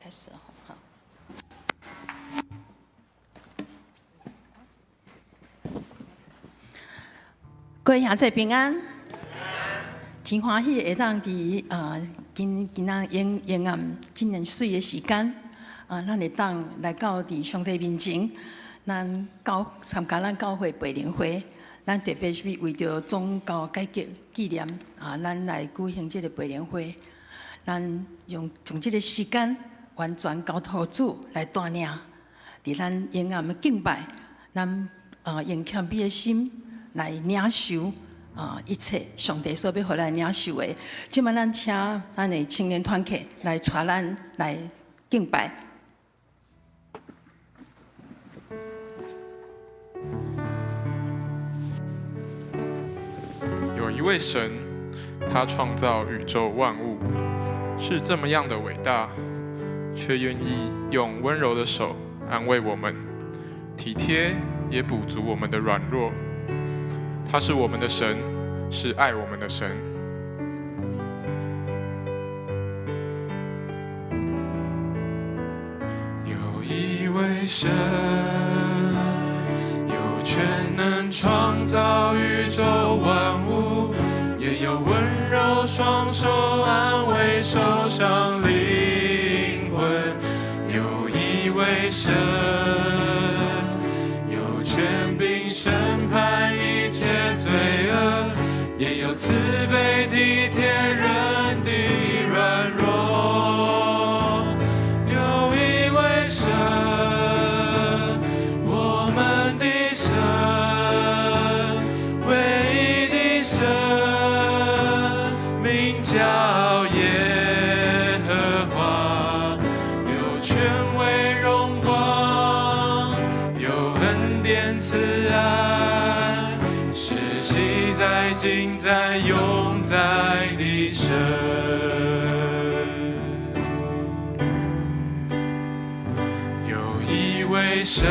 开始了哈。各位兄弟平安，真欢喜会当伫今仔延暗今年水的时间，咱会当来到伫上帝面前，咱参加咱教会培灵会，咱特别是为着宗教改革纪念咱来举行这个培灵会，咱用这个时间完全交托主来带领，伫咱延暗的敬拜，咱用谦卑的心。 来领受一切上帝所要互咱领受的。即摆咱请咱的青年团契来带咱来敬拜。有一位神，他创造宇宙万物，是这么样的伟大，却愿意用温柔的手安慰我们，体贴也补足我们的软弱。 他是我们的神，是爱我们的神。有一位神，有权能创造宇宙万物，也有温柔双手安慰受伤灵魂。有一位神，有权柄审判。 一切罪恶，也有慈悲体贴人的软弱。有一位神，我们的神，唯一的神，名叫耶和华，有权威荣光，有恩典慈爱。 在今在永在的神，有一位神，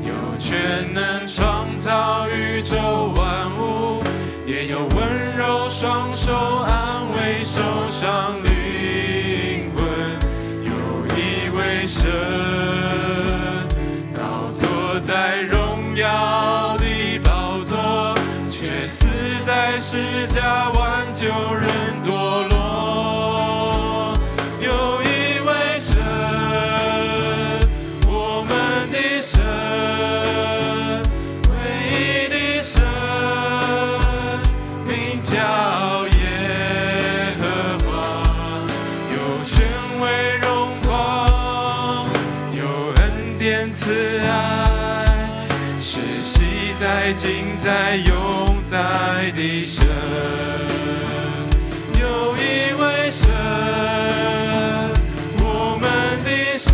有权能创造宇宙万物，也有温柔双手安慰受伤灵魂。有一位神，高坐在荣耀。 却死在十架挽救人堕落。有一位神，我们的神，唯一的神，名叫耶和华，有权威荣光，有恩典慈爱，是昔在今在永。 在的神，有一位神，我们的神，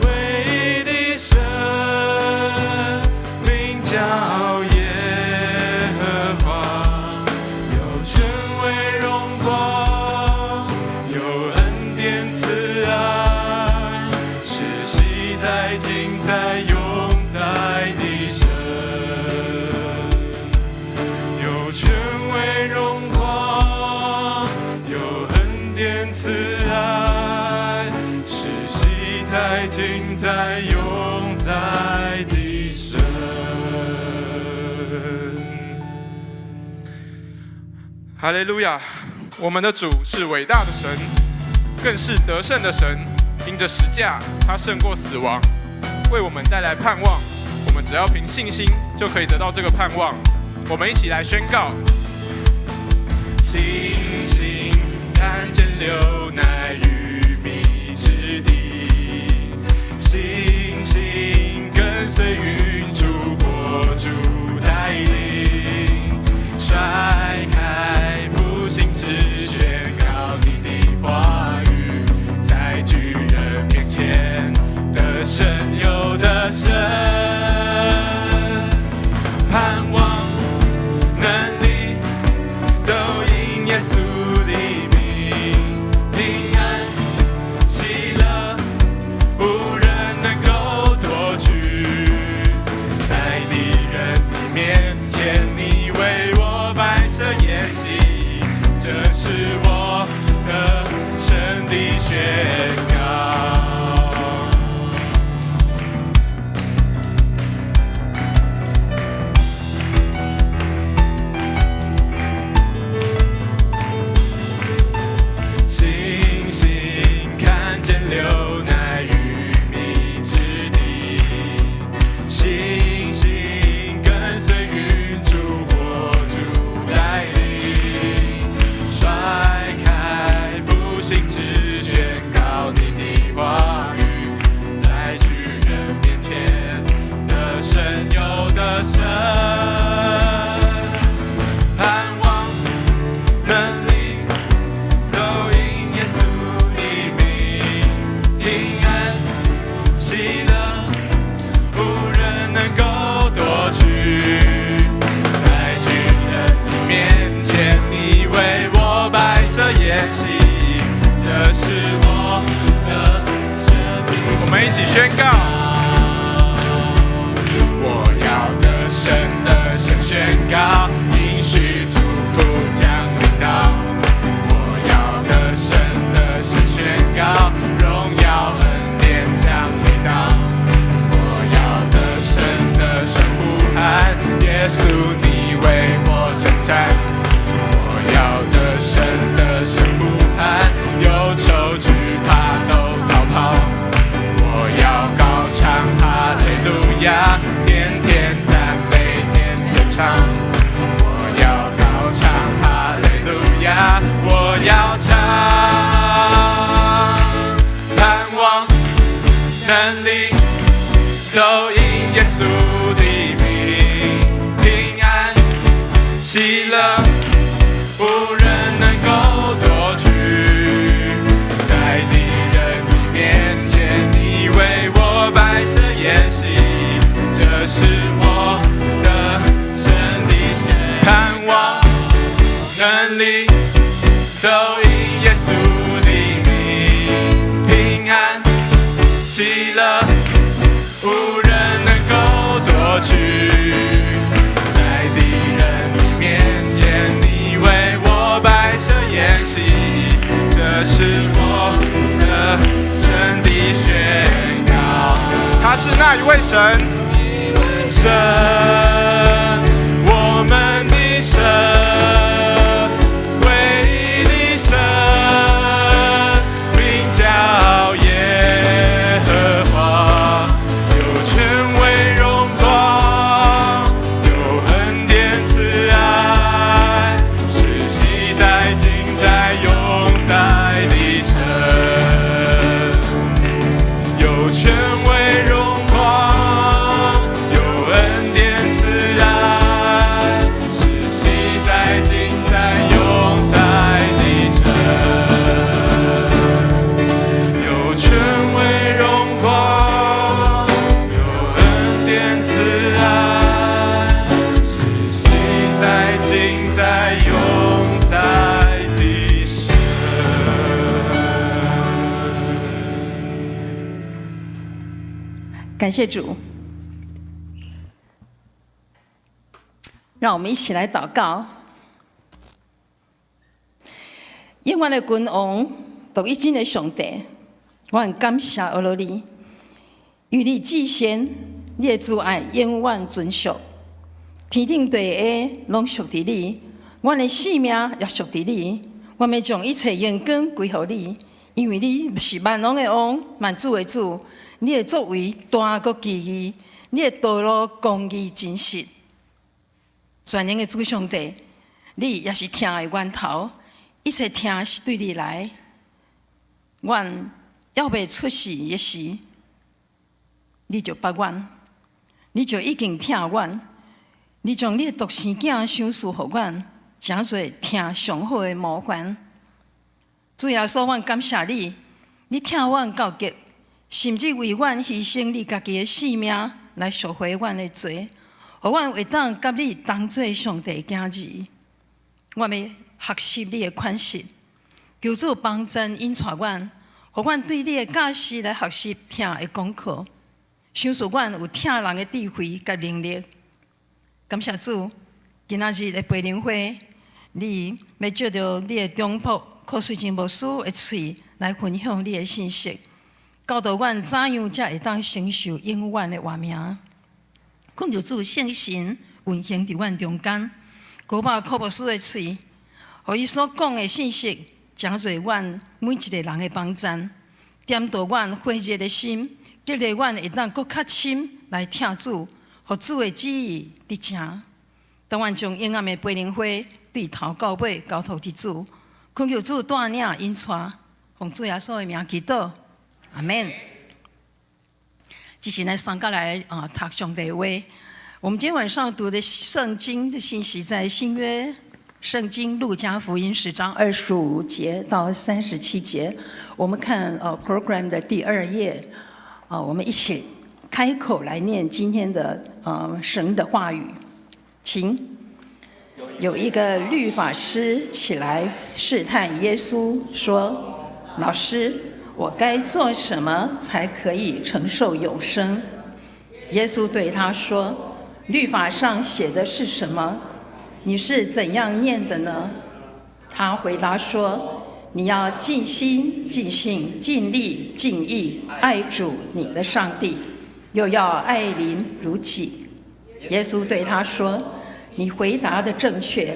唯一的神，名叫耶和华，有权威荣光，有恩典慈爱，是昔在今在永在的神。 慈爱是昔在今在永在的神。哈利路亚！我们的主是伟大的神，更是得胜的神。因着十架，他胜过死亡，为我们带来盼望。我们只要凭信心，就可以得到这个盼望。我们一起来宣告：星星。 看见流奶与蜜之地，星星跟随云柱火柱带领，甩开不幸之宣告你的话语，在巨人面前得胜有得胜，盼望能力都因耶稣的。一起宣告。我要得胜的神宣告，应许祝福降临到。我要得胜的神宣告，荣耀恩典降临到。我要得胜的神呼喊，耶稣你为我征战。我要得胜的神呼喊，忧愁惧怕都逃跑。我要高唱哈利路亚，天天赞美，天天唱。我要高唱哈利路亚，我要唱。盼望能力都因耶稣的名，平安喜乐无人能够夺取。在敌人的面前，你为我摆设筵席，这是我的神的宣告。盼望能力都因耶稣的名，平安喜乐无人能够夺取。在敌人的面前，你为我摆设筵席，这是我的神的宣告。他是那一位神，神，我们的神，唯一的神，名叫耶和华，有权威荣光，有恩典慈爱，是昔在今在永在的神，有权威荣光，有恩典慈爱，是昔在今在永在的神，有权威荣光，有恩典慈爱，是昔在今在永在的神。感谢主，让我们一起来祷告。永远的君王，独一真的上帝，我很感谢阿罗你，与你至善，你的慈爱永远存续。天顶地下拢属于你，我的性命也属于你。我们将一切荣光归乎你，因为你是万王的王，万主的主。你的作为大国奇异，你的道路公义真实。全能的主上帝，你也是听的源头，一切听是对你来。阮要未出世的时，你就捌阮，你就已经听阮，你将你的独生囝赏赐予阮，诚侪听上好的模范。主耶稣，阮感谢你，你听阮到极。甚至为阮牺牲你家己的性命来赎回阮的罪，互阮会当甲你同做上帝的儿子。我要学习你的款式，求主帮助引带阮，互阮对你的教示来学习听的功课，赏赐阮有听人的智慧甲能力。感谢主，今仔日的培灵会，你要借着你的忠仆柯瑞金牧师的嘴来分享你的信息。教导阮怎样才会当承受永远的活命，恳求主圣神运行伫阮中间，高把柯牧师的喙，互伊所讲的信息，诚侪阮每一个人的帮助，点导阮火热的心，激励阮会当搁较深来听主，互主的旨意得成。当阮将永暗的培灵会对头到尾交托伫主，恳求主带领引带，奉主耶稣的名祈祷。阿们。继续来上课来读上帝话。我们今天晚上读的圣经的信息在新约圣经路加福音10章25节到37节。我们看program 的第2页，我们一起开口来念今天的神的话语，请。有一个律法师起来试探耶稣，说：“老师，我该做什么才可以承受永生？”耶稣对他说：“律法上写的是什么？你是怎样念的呢？”他回答说：“你要尽心、尽性、尽力、尽意爱主你的上帝，又要爱邻如己。”耶稣对他说：“你回答的正确，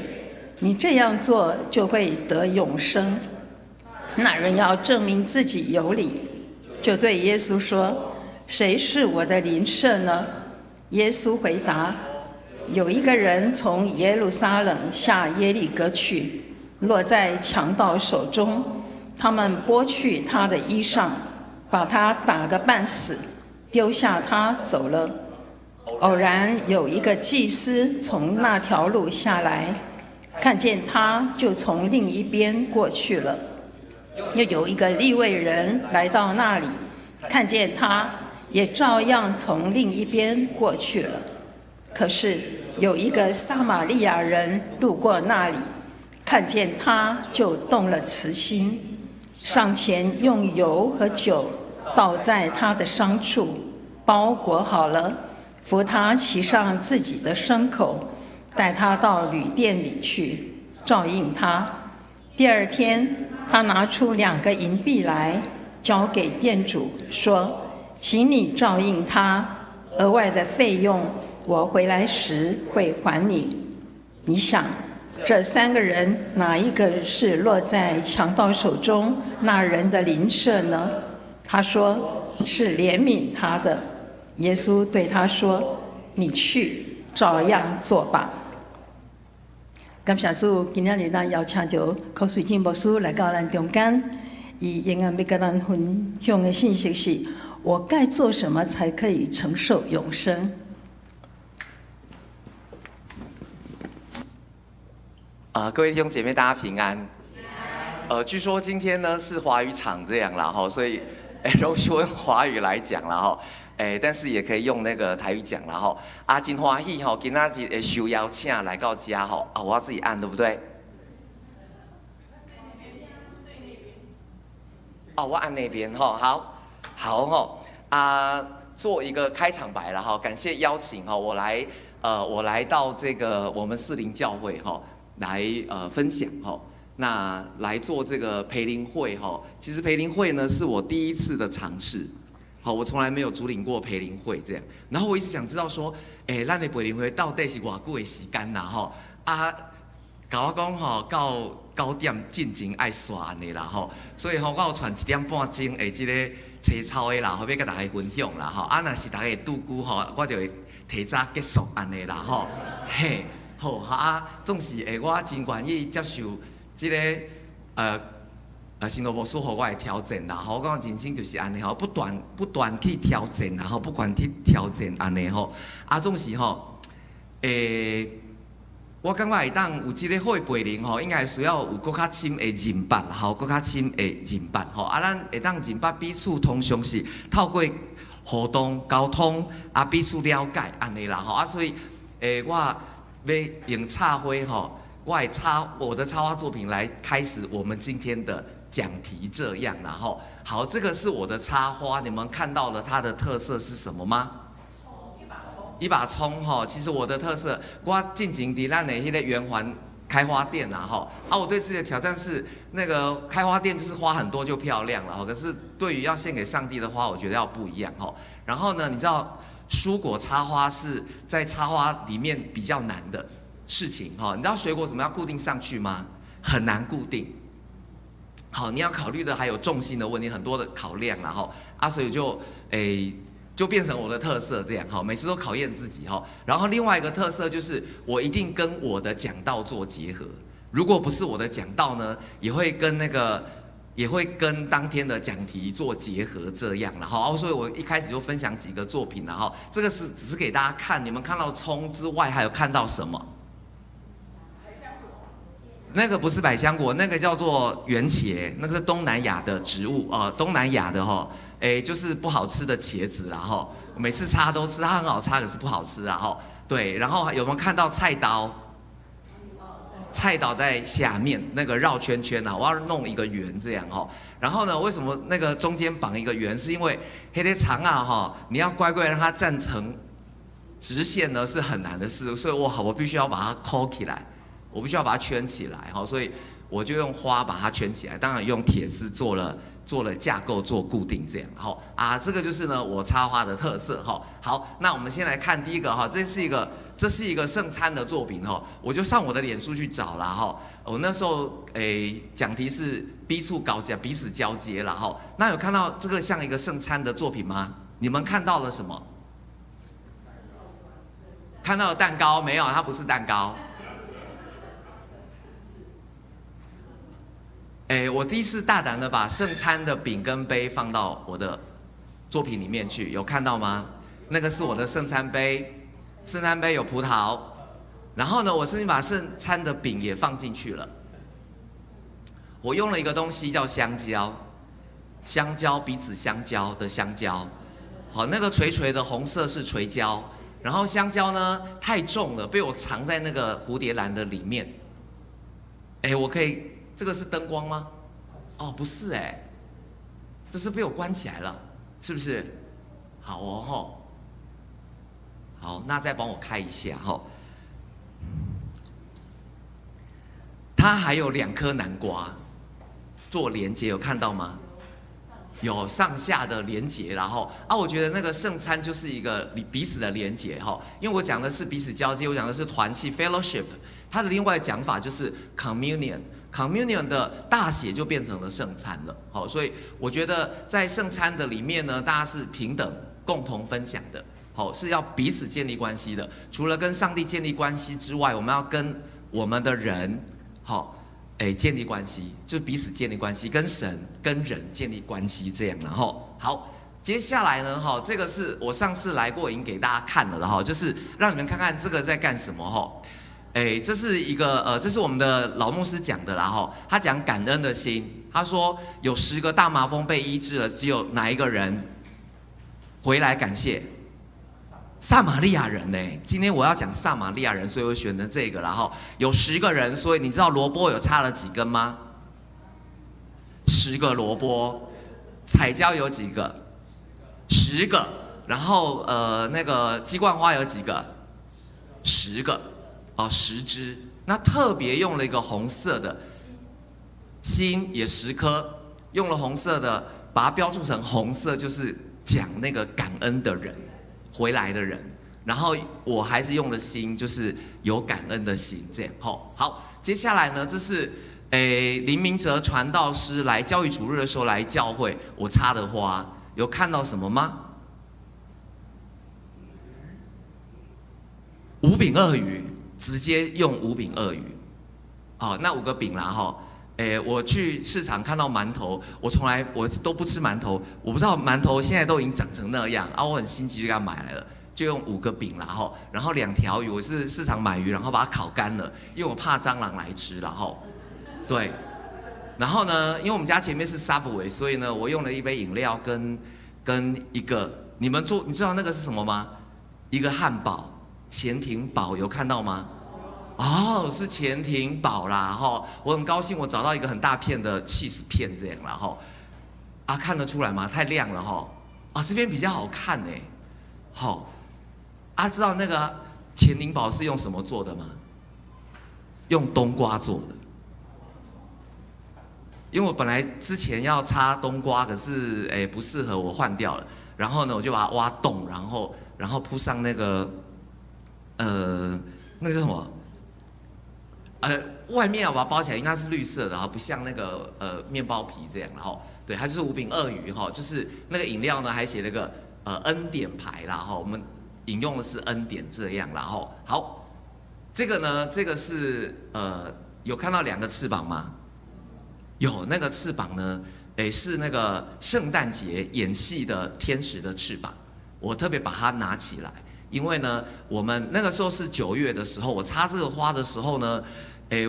你这样做就会得永生。”那人要证明自己有理，就对耶稣说：“谁是我的邻舍呢？”耶稣回答：“有一个人从耶路撒冷下耶利哥去，落在强盗手中，他们剥去他的衣裳，把他打个半死，丢下他走了。偶然有一个祭司从那条路下来，看见他，就从另一边过去了。又有一个利未人来到那里，看见他，也照样从另一边过去了。可是有一个撒玛利亚人路过那里，看见他，就动了慈心，上前用油和酒倒在他的伤处，包裹好了，扶他骑上自己的牲口，带他到旅店里去，照应他。第二天，他拿出2个银币来，交给店主，说：“请你照应他，额外的费用我回来时会还你。”你想，这3个人哪一个是落在强盗手中那人的邻舍呢？他说：“是怜悯他的。”耶稣对他说：“你去，照样做吧。”感谢主，今日咱邀请到柯水金牧师来到咱中间，伊永远要跟咱分享的信息是：我该做什么才可以承受永生？各位弟兄姐妹，大家平安。据说今天呢是华语场这样啦哈，所以容许用华语来讲啦哈。但是也可以用那个台语讲啦吼，真欢喜吼，今仔日会受邀请来到家吼，我要自己按对不对？我按那边吼，好吼，做一个开场白了哈，感谢邀请哈，我来到这个我们士林教会哈，来分享哈，那来做这个培灵会哈，其实培灵会呢是我第一次的尝试。好，我从来没有主领过培灵会这样，然后我一直想知道说，咱的培灵会到底是偌久的时间啦？吼，甲我讲吼，到9点进前爱刷安尼啦吼，所以吼我有传1点半钟的这个切操的啦，后要甲大家分享啦吼，若是大家拄久吼，我就会提早结束安尼啦吼，嘿，好总是我真愿意接受这个神父牧师互我的挑战啦，我讲人生就是安尼吼，不断去挑战啦，不断去挑战安尼吼，总是吼，我感觉会当有这个好的培灵吼，应该需要有更较深的认识啦，更较深的认识吼，咱会当认识彼此通常是透过互动沟通彼此了解安尼啦吼，所以我要用插花吼，我会插我的插花作品来开始我们今天的讲题这样啦吼，好，这个是我的插花，你们看到了它的特色是什么吗？一把葱吼，其实我的特色，我进前伫咱的迄个圆环开花店啦吼，我对自己的挑战是那个开花店就是花很多就漂亮了，可是对于要献给上帝的花，我觉得要不一样吼。然后呢，你知道蔬果插花是在插花里面比较难的事情哈，你知道水果怎么样固定上去吗？很难固定。好，你要考虑的还有重心的问题，很多的考量啦哈，所以就变成我的特色这样哈，每次都考验自己哈。然后另外一个特色就是我一定跟我的讲道做结合，如果不是我的讲道呢，也会跟当天的讲题做结合这样啦哈。所以我一开始就分享几个作品啦哈，这个只是给大家看，你们看到葱之外还有看到什么？那个不是百香果，那个叫做圆茄，那个是东南亚的植物东南亚的哈，就是不好吃的茄子啦哈，每次插都吃，它很好插，可是不好吃啊哈。对，然后有没有看到菜刀？菜刀在下面那个绕圈圈啊，我要弄一个圆这样哈。然后呢，为什么那个中间绑一个圆？是因为黑的长啊哈，你要乖乖让它站成直线呢是很难的事，所以我必须要把它扣起来，我必须要把它圈起来哈，所以我就用花把它圈起来，当然用铁丝做了架构做固定这样，好啊，这个就是呢我插花的特色哈。好，那我们先来看第一个哈，这是一个圣餐的作品哈，我就上我的脸书去找啦哈。我那时候讲题是彼此交接啦哈。那有看到这个像一个圣餐的作品吗？你们看到了什么？看到了蛋糕没有？它不是蛋糕。我第一次大胆的把圣餐的饼跟杯放到我的作品里面去，有看到吗？那个是我的圣餐杯，圣餐杯有葡萄，然后呢，我甚至把圣餐的饼也放进去了。我用了一个东西叫香蕉，香蕉彼此相交的香蕉，好，那个垂垂的红色是垂蕉，然后香蕉呢太重了，被我藏在那个蝴蝶兰的里面。我可以。这个是灯光吗？哦，不是这是被我关起来了，是不是？好哦吼，好，那再帮我开一下吼。它还有2颗南瓜做连接，有看到吗？有上下的连接，然后我觉得那个圣餐就是一个彼此的连接哈，因为我讲的是彼此交接，我讲的是团契 fellowship， 它的另外讲法就是 communion 的大写就变成了圣餐了，好，所以我觉得在圣餐的里面呢，大家是平等共同分享的，好，是要彼此建立关系的。除了跟上帝建立关系之外，我们要跟我们的人，好，建立关系，就是彼此建立关系，跟神跟人建立关系这样，然后好。接下来呢，这个是我上次来过，已经给大家看了哈，就是让你们看看这个在干什么哈。这是一个这是我们的老牧师讲的啦哈，他讲感恩的心，他说有10个大麻风被医治了，只有哪一个人回来感谢？撒玛利亚人呢？今天我要讲撒玛利亚人，所以我选的这个啦哈。有10个人，所以你知道萝卜有插了几根吗？10个萝卜，彩椒有几个？10个，然后那个鸡冠花有几个？10个。10支，那特别用了一个红色的心，也10颗，用了红色的，把它标注成红色，就是讲那个感恩的人，回来的人。然后我还是用了心，就是有感恩的心，这样。好，接下来呢，这是林明哲传道师来教育主日的时候来教会，我插的花，有看到什么吗？5饼2鱼。直接用5饼2鱼，好，那5个饼啦哈，我去市场看到馒头，我都不吃馒头，我不知道馒头现在都已经长成那样我很心急就给它买来了，就用5个饼啦哈，然后2条鱼，我是市场买鱼，然后把它烤干了，因为我怕蟑螂来吃啦哈，对，然后呢，因为我们家前面是 Subway， 所以呢，我用了一杯饮料跟一个，你知道那个是什么吗？一个汉堡。潜艇堡有看到吗？是潜艇堡啦哈！我很高兴，我找到一个很大片的 cheese 片这样啦哈。看得出来吗？太亮了哈！这边比较好看好。知道那个潜艇堡是用什么做的吗？用冬瓜做的。因为我本来之前要插冬瓜，可是不适合，我换掉了。然后呢，我就把它挖洞，然后铺上那个。那个叫什么？外面我把它包起来，应该是绿色的，不像那个面包皮这样，然后对，它就是5饼2鱼哈，就是那个饮料呢还写了个恩典牌啦哈，我们引用的是恩典这样啦哈。好，这个呢，这个是有看到2个翅膀吗？有，那个翅膀呢，是那个圣诞节演戏的天使的翅膀，我特别把它拿起来。因为呢，我们那个时候是9月的时候，我插这个花的时候呢，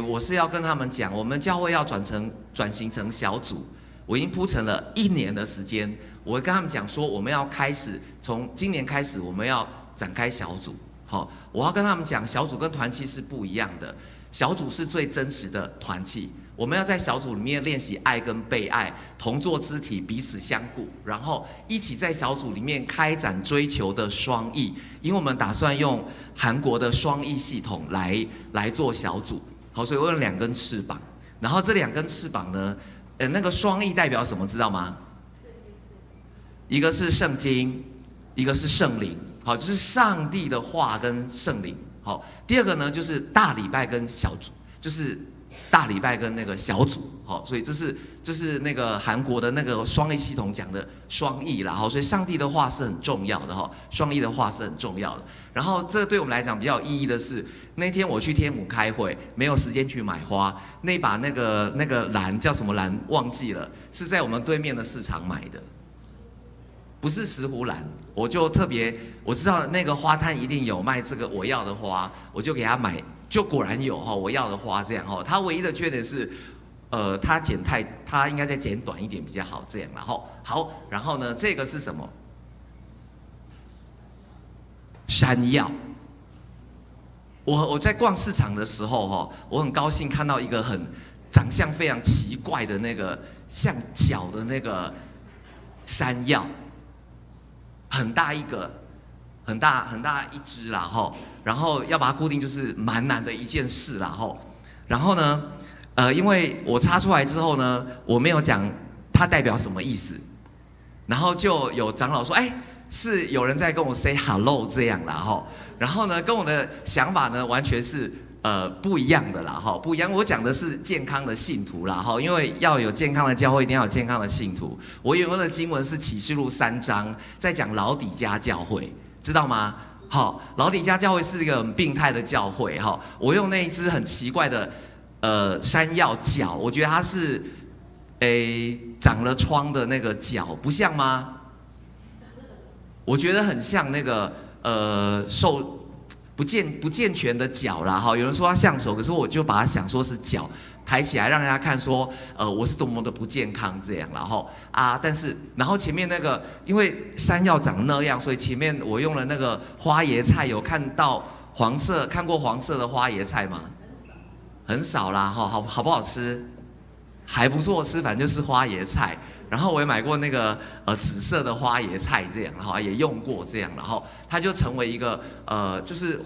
我是要跟他们讲，我们教会要转型成小组，我已经铺陈了1年的时间，我跟他们讲说，我们要开始从今年开始，我们要展开小组，好，我要跟他们讲，小组跟团契是不一样的。小组是最真实的团契，我们要在小组里面练习爱跟被爱，同作肢体，彼此相顾，然后一起在小组里面开展追求的双翼。因为我们打算用韩国的双翼系统来做小组。好，所以我有2根翅膀，然后这2根翅膀呢，那个双翼代表什么？知道吗？一个是圣经，一个是圣灵。好，就是上帝的话跟圣灵。好，第二个呢就是大礼拜跟小组，就是大礼拜跟那个小组。好，所以这是那个韩国的那个双翼系统讲的双翼啦。好，所以上帝的话是很重要的哈，双翼的话是很重要的。然后这对我们来讲比较有意义的是，那天我去天母开会，没有时间去买花，那把那个兰叫什么兰忘记了，是在我们对面的市场买的。不是石斛兰，我就特别我知道那个花摊一定有卖这个我要的花，我就给他买，就果然有哈我要的花这样哈。它唯一的缺点是，它应该再剪短一点比较好这样。然后好，然后呢这个是什么？山药。我在逛市场的时候哈，我很高兴看到一个长相非常奇怪的那个像脚的那个山药。很大一个，很大一只啦吼，然后要把它固定就是蛮难的一件事啦吼。然后呢，因为我插出来之后呢，我没有讲它代表什么意思，然后就有长老说，是有人在跟我 say hello 这样啦吼。然后呢，跟我的想法呢完全是不一样的啦哈，不一样。我讲的是健康的信徒啦哈，因为要有健康的教会，一定要有健康的信徒。我引用的经文是启示录3章，在讲老底嘉教会，知道吗？好，老底嘉教会是一个很病态的教会哈。我用那一只很奇怪的山药脚，我觉得它是长了疮的那个脚，不像吗？我觉得很像那个不健全的脚啦，哈，有人说它像手，可是我就把它想说是脚抬起来，让人家看说，我是多么的不健康这样，然后但是然后前面那个因为山药长那样，所以前面我用了那个花椰菜，有看过黄色的花椰菜吗？很少啦，哈，好不好吃？还不错吃，反正就是花椰菜。然后我也买过那个紫色的花椰菜这样，然后也用过这样，然后它就成为一个就是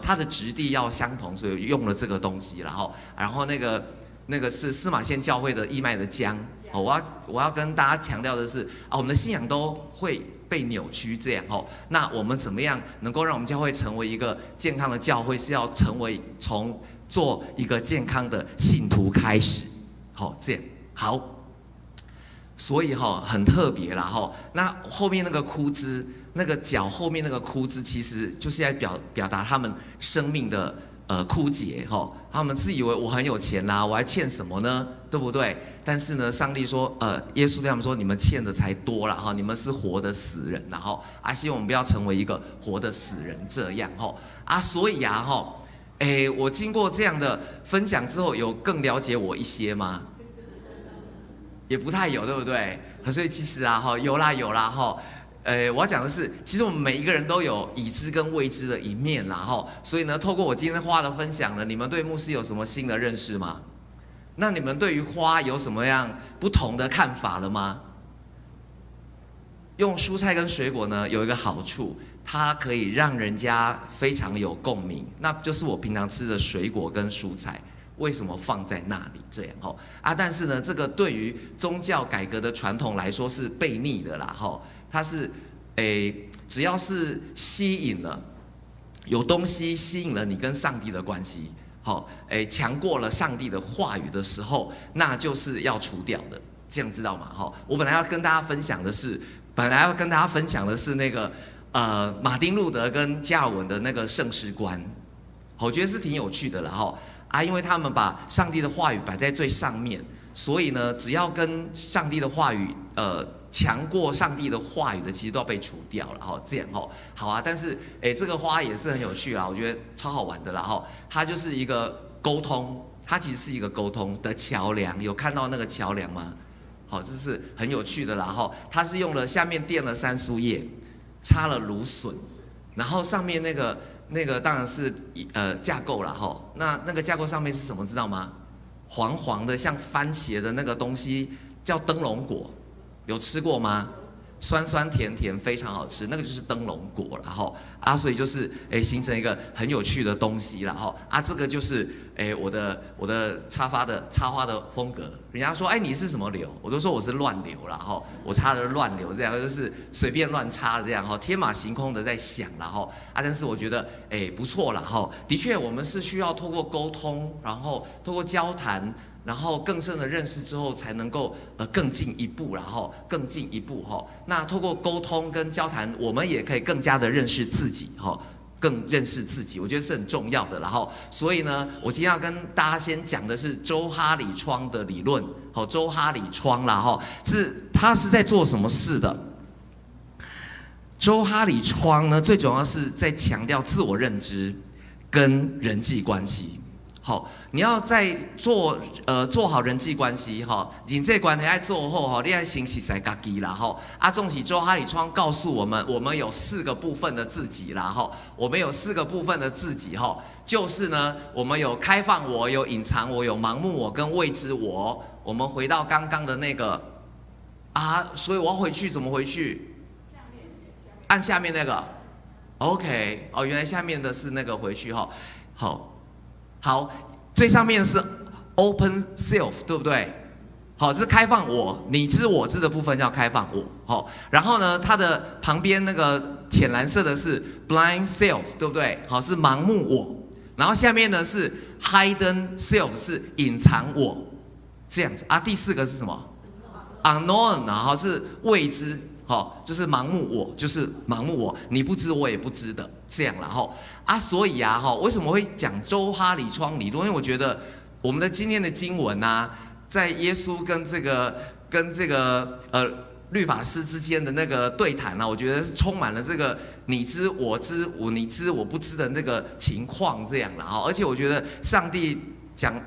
它的质地要相同，所以用了这个东西，然后那个是司马县教会的义卖的姜。我要跟大家强调的是我们的信仰都会被扭曲这样那我们怎么样能够让我们教会成为一个健康的教会？是要从做一个健康的信徒开始，这样好。所以很特别啦那后面那个枯枝，那个脚后面那个枯枝，其实就是在表达他们生命的枯竭他们自以为我很有钱啦，我还欠什么呢？对不对？但是呢，上帝说耶稣对他们说，你们欠的才多啦你们是活的死人希望我们不要成为一个活的死人这样所以我经过这样的分享之后，有更了解我一些吗？也不太有，对不对？所以其实有啦我要讲的是，其实我们每一个人都有已知跟未知的一面啦所以呢，透过我今天花的分享呢，你们对牧师有什么新的认识吗？那你们对于花有什么样不同的看法了吗？用蔬菜跟水果呢，有一个好处，它可以让人家非常有共鸣，那就是我平常吃的水果跟蔬菜。为什么放在那里这样但是呢，这个对于宗教改革的传统来说是悖逆的啦它是只要是吸引了有东西吸引了你跟上帝的关系强过了上帝的话语的时候，那就是要除掉的，这样知道吗我本来要跟大家分享的是那个马丁路德跟加尔文的那个圣诗观，我觉得是挺有趣的啦因为他们把上帝的话语摆在最上面，所以呢，只要跟上帝的话语强过上帝的话语的，其实都要被除掉了这样好但是这个花也是很有趣啦，我觉得超好玩的啦它就是一个沟通，它其实是一个沟通的桥梁，有看到那个桥梁吗？这是很有趣的啦它是用了下面垫了山苏叶，插了芦笋，然后上面那个那个当然是架构啦哈。那个架构上面是什么知道吗？黄黄的像番茄的那个东西叫灯笼果，有吃过吗？酸酸甜甜非常好吃，那个就是灯笼果啦哈啊，所以就是形成一个很有趣的东西啦哈啊，这个就是我的插花的风格。人家说你是什么流，我都说我是乱流啦哈，我插的乱流这样，就是随便乱插这样哈，天马行空的在想啦哈啊，但是我觉得不错啦哈，的确我们是需要透过沟通，然后透过交谈。然后更深的认识之后，才能够更进一步，然后更进一步哈。那透过沟通跟交谈，我们也可以更加的认识自己哈，更认识自己，我觉得是很重要的。然后，所以呢，我今天要跟大家先讲的是周哈里窗的理论。好，周哈里窗啦哈，他是在做什么事的？周哈里窗呢，最主要是在强调自我认知跟人际关系。好。你要在做好人际关系哈，人际关系要做好哈，你要先识识自己啦哈。总是周哈里窗告诉我们，我们有4个部分的自己啦哈，我们有4个部分的自己哈，就是呢，我们有开放我，有隐藏我，有盲目我跟未知我。我们回到刚刚的那个所以我要回去怎么回去？按下面那个 ，OK 原来下面的是那个回去哈，好。最上面是 open self， 对不对？好，这是开放我，你知我知的部分叫开放我。好，然后呢，它的旁边那个浅蓝色的是 blind self， 对不对？好，是盲目我。然后下面呢是 hidden self， 是隐藏我，这样子第4个是什么 ？unknown， 然后是未知。就是盲目我，就是盲目我，你不知我也不知的这样，然后所以为什么会讲周哈里窗理论？因为我觉得我们的今天的经文在耶稣跟这个律法师之间的那个对谈我觉得是充满了这个你知我知你知我不知的那个情况这样，然后而且我觉得上帝。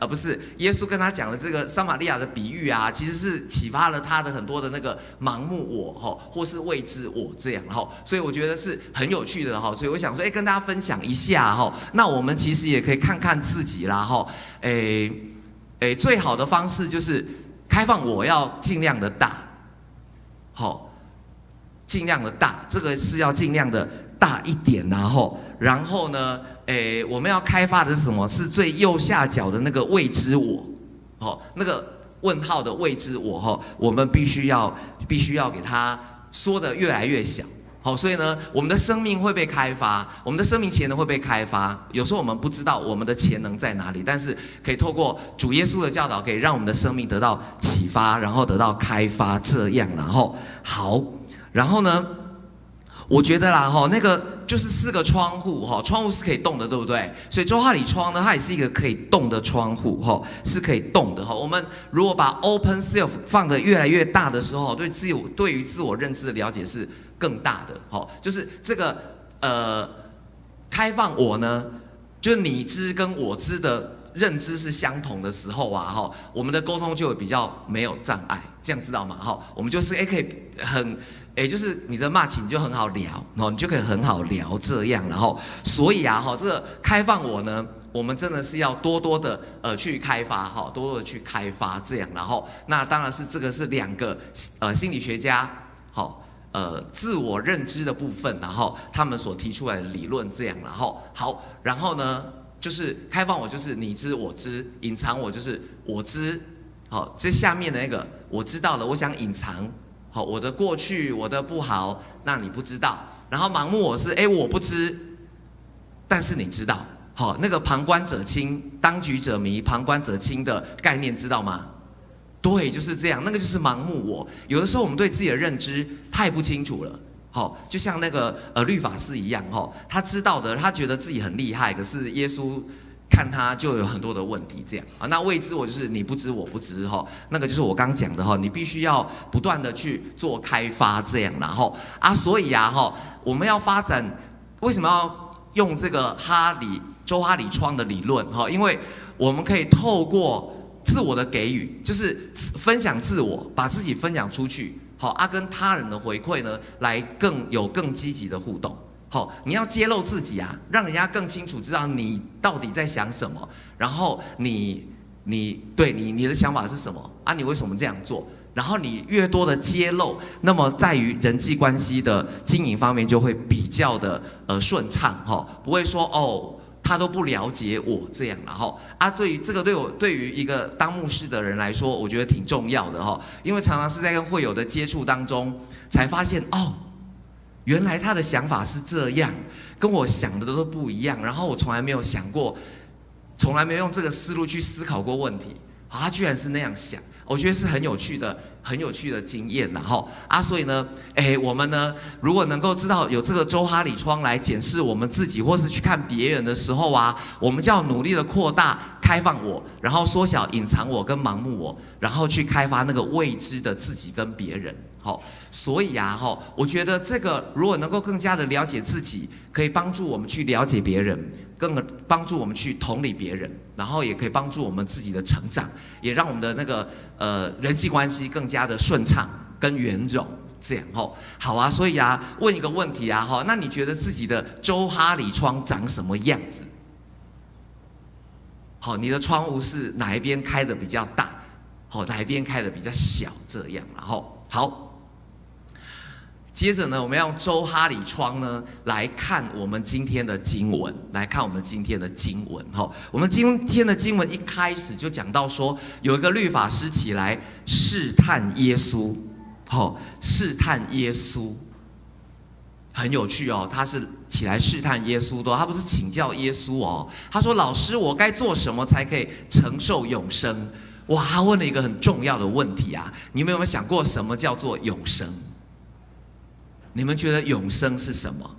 不是耶稣跟他讲的这个撒玛利亚的比喻其实是启发了他的很多的那个盲目我或是未知我这样所以我觉得是很有趣的所以我想说跟大家分享一下那我们其实也可以看看自己啦最好的方式就是开放我要尽量的大尽量的大，这个是要尽量的大一点然后呢我们要开发的是什么？是最右下角的那个未知我，那个问号的未知我，我们必须要给它缩得越来越小，所以呢，我们的生命会被开发，我们的生命潜能会被开发。有时候我们不知道我们的潜能在哪里，但是可以透过主耶稣的教导，可以让我们的生命得到启发，然后得到开发，这样，然后呢？我觉得啦，那个就是4个窗户，窗户是可以动的，对不对？所以周哈里窗呢，它也是一个可以动的窗户，是可以动的。我们如果把 open self 放得越来越大的时候，对于自我认知的了解是更大的，就是这个开放我呢，就是你知跟我知的认知是相同的时候我们的沟通就会比较没有障碍，这样知道吗？我们就是可以很。就是你的骂起你就很好聊，你就可以很好聊这样，所以这个开放我呢，我们真的是要多多的去开发多多的去开发这样，那当然是这个是2个心理学家自我认知的部分，他们所提出来的理论这样，然后呢就是开放我就是你知我知，隐藏我就是我知，这下面的那个我知道了，我想隐藏。我的过去，我的不好，那你不知道。然后盲目我是，我不知，但是你知道。那个旁观者清，当局者迷，旁观者清的概念知道吗？对，就是这样，那个就是盲目我。有的时候我们对自己的认知太不清楚了。就像那个律法师一样，他知道的，他觉得自己很厉害，可是耶稣。看他就有很多的问题，这样那未知我就是你不知我不知那个就是我刚讲的你必须要不断的去做开发这样，所以我们要发展，为什么要用这个周哈里窗的理论因为我们可以透过自我的给予，就是分享自我，把自己分享出去跟他人的回馈呢，来更积极的互动。好，你要揭露自己啊，让人家更清楚知道你到底在想什么，然后你的想法是什么啊？你为什么这样做？然后你越多的揭露，那么在于人际关系的经营方面就会比较的顺畅哈，不会说哦他都不了解我这样然后啊，对于这个对于一个当牧师的人来说，我觉得挺重要的哈，因为常常是在跟会友的接触当中才发现哦，原来他的想法是这样，跟我想的都不一样，然后我从来没有想过，从来没有用这个思路去思考过问题，他居然是那样想。我觉得是很有趣的经验啦哈啊，所以呢，我们呢，如果能够知道有这个周哈里窗来检视我们自己，或是去看别人的时候啊，我们就要努力的扩大、开放我，然后缩小隐藏我跟盲目我，然后去开发那个未知的自己跟别人。好，所以啊哈，我觉得这个如果能够更加的了解自己，可以帮助我们去了解别人。更帮助我们去同理别人，然后也可以帮助我们自己的成长，也让我们的那个人际关系更加的顺畅跟圆融，这样吼。好啊，所以啊，问一个问题啊哈，那你觉得自己的周哈里窗长什么样子？好，你的窗户是哪一边开的比较大？好，哪一边开的比较小？这样，然后好。接着呢，我们要用周哈里窗呢来看我们今天的经文，我们今天的经文一开始就讲到说，有一个律法师起来试探耶稣，试探耶稣，很有趣哦，他是起来试探耶稣的，他不是请教耶稣哦，他说：“老师，我该做什么才可以承受永生？”哇，他问了一个很重要的问题啊！你们有没有想过什么叫做永生？你们觉得永生是什么？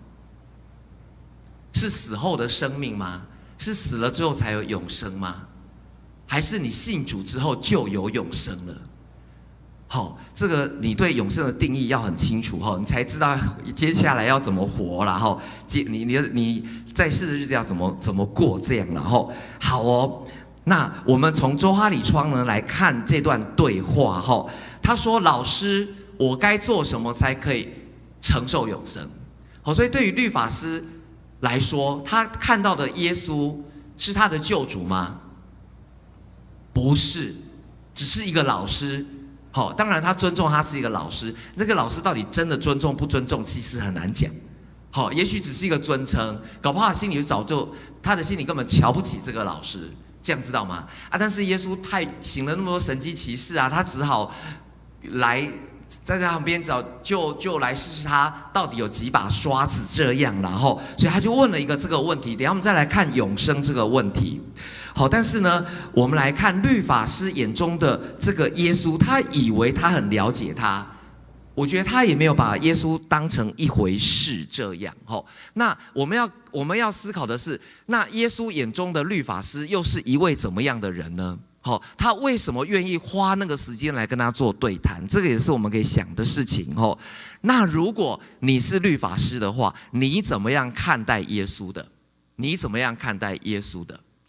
是死后的生命吗？是死了之后才有永生吗？还是你信主之后就有永生了？好，这个你对永生的定义要很清楚哈，你才知道接下来要怎么活啦哈，你在世的日子要怎么过这样然后好哦。那我们从周哈里窗呢来看这段对话哈，他说：“老师，我该做什么才可以承受永生？”好，所以对于律法师来说，他看到的耶稣是他的救主吗？不是，只是一个老师。好，当然他尊重他是一个老师，这个老师到底真的尊重不尊重，其实很难讲。好，也许只是一个尊称，搞不好他的心里根本瞧不起这个老师，这样知道吗？啊，但是耶稣行了那么多神迹奇事啊，他只好来在他旁边就来试试他到底有几把刷子这样，然后所以他就问了一个这个问题。等一下我们再来看永生这个问题。好，但是呢，我们来看律法师眼中的这个耶稣，他以为他很了解他，我觉得他也没有把耶稣当成一回事这样。那我们要思考的是，那耶稣眼中的律法师又是一位怎么样的人呢？他为什么愿意花那个时间来跟他做对谈？这个也是我们可以想的事情。那如果你是律法师的话，你怎么样看待耶稣的？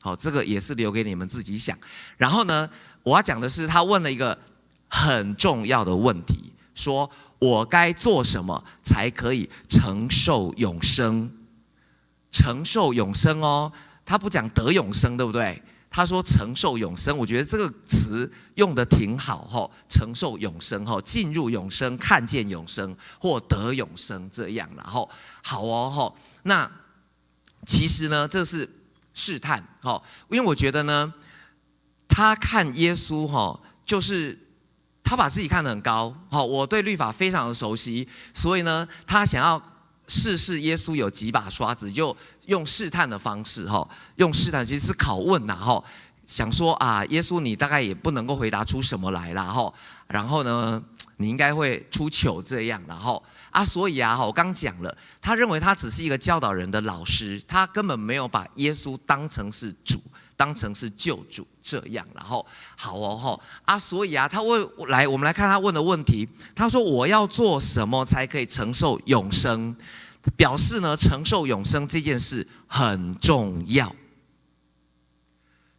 好，这个也是留给你们自己想。然后呢，我要讲的是，他问了一个很重要的问题，说我该做什么才可以承受永生？承受永生哦，他不讲得永生，对不对？他说承受永生，我觉得这个词用得挺好，承受永生，进入永生，看见永生，或得永生这样。然后好哦，那其实呢，这是试探，因为我觉得呢，他看耶稣，就是他把自己看得很高，我对律法非常的熟悉，所以呢，他想要试试耶稣有几把刷子，就用试探的方式，用试探其实是拷问呐，想说啊，耶稣你大概也不能够回答出什么来啦，然后呢，你应该会出糗这样，然后所以我刚讲了，他认为他只是一个教导人的老师，他根本没有把耶稣当成是主，当成是救主这样，然后好哦，所以他我们来看他问的问题，他说我要做什么才可以承受永生？表示呢，承受永生这件事很重要，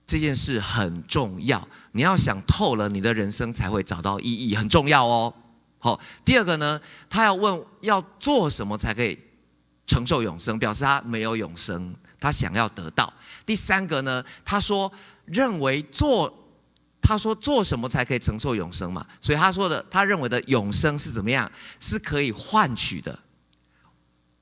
这件事很重要，你要想透了，你的人生才会找到意义，很重要哦。好，第二个呢，他要问要做什么才可以承受永生，表示他没有永生，他想要得到。第三个呢，他说做什么才可以承受永生嘛？所以他认为的永生是怎么样？是可以换取的。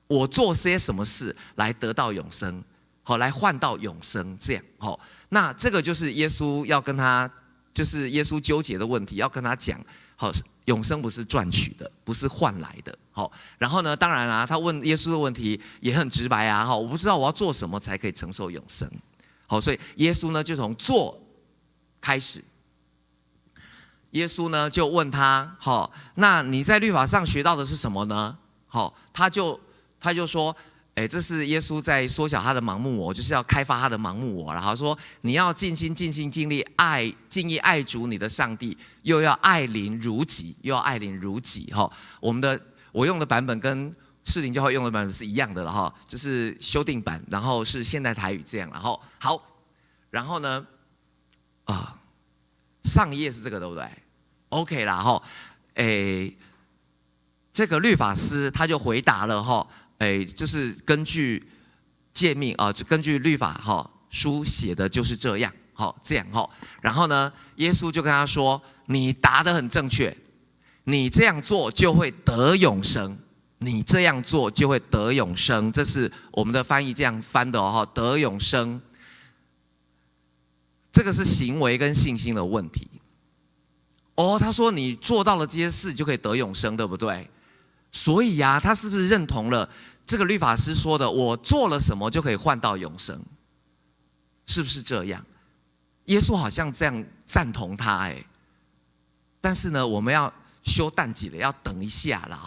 我做些什么事来得到永生？好，来换到永生，这样。好，那这个就是耶稣要跟他，就是耶稣纠结的问题，要跟他讲。好，永生不是赚取的，不是换来的。好，然后呢，当然啊，他问耶稣的问题也很直白啊。好，我不知道我要做什么才可以承受永生。好，所以耶稣呢就从做开始。耶稣呢就问他，好，那你在律法上学到的是什么呢？好，他就说，这是耶稣在缩小他的盲目我，就是要开发他的盲目我。然后说，你要尽心尽心尽力尽意爱主你的上帝，又要爱邻如己，哈，我用的版本跟士林教会用的版本是一样的了哈，就是修订版，然后是现代台语这样。然后好，然后呢，上一页是这个对不对 ？OK 啦哈，这个律法师他就回答了哈。就是根据诫命就根据律法书写的就是这样，这样然后呢，耶稣就跟他说：“你答得很正确，你这样做就会得永生，你这样做就会得永生。”这是我们的翻译这样翻的得永生。这个是行为跟信心的问题。他说你做到了这些事就可以得永生，对不对？所以啊，他是不是认同了这个律法师说的，我做了什么就可以换到永生？是不是这样？耶稣好像这样赞同他但是呢，我们要修淡季了，要等一下啦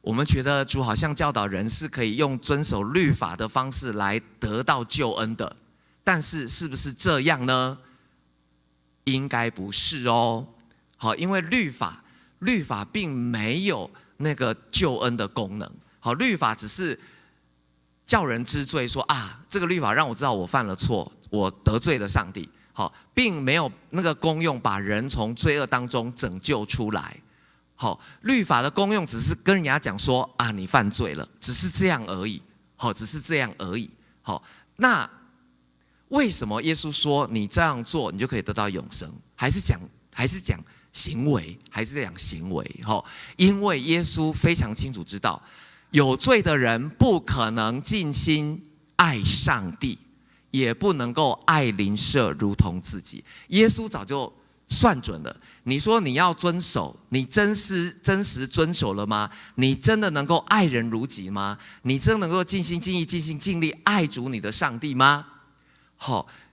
我们觉得主好像教导人是可以用遵守律法的方式来得到救恩的，但是是不是这样呢？应该不是好，因为律法并没有那个救恩的功能。好，律法只是叫人知罪，说这个律法让我知道我犯了错，我得罪了上帝。好，并没有那个功用把人从罪恶当中拯救出来。好，律法的功用只是跟人家讲说你犯罪了，只是这样而已。好，只是这样而已。好，那为什么耶稣说你这样做你就可以得到永生？还是讲行为，因为耶稣非常清楚知道，有罪的人不可能尽心爱上帝，也不能够爱邻舍如同自己。耶稣早就算准了。你说你要遵守，你真实遵守了吗？你真的能够爱人如己吗？你真的能够尽心尽意尽心尽力爱主你的上帝吗？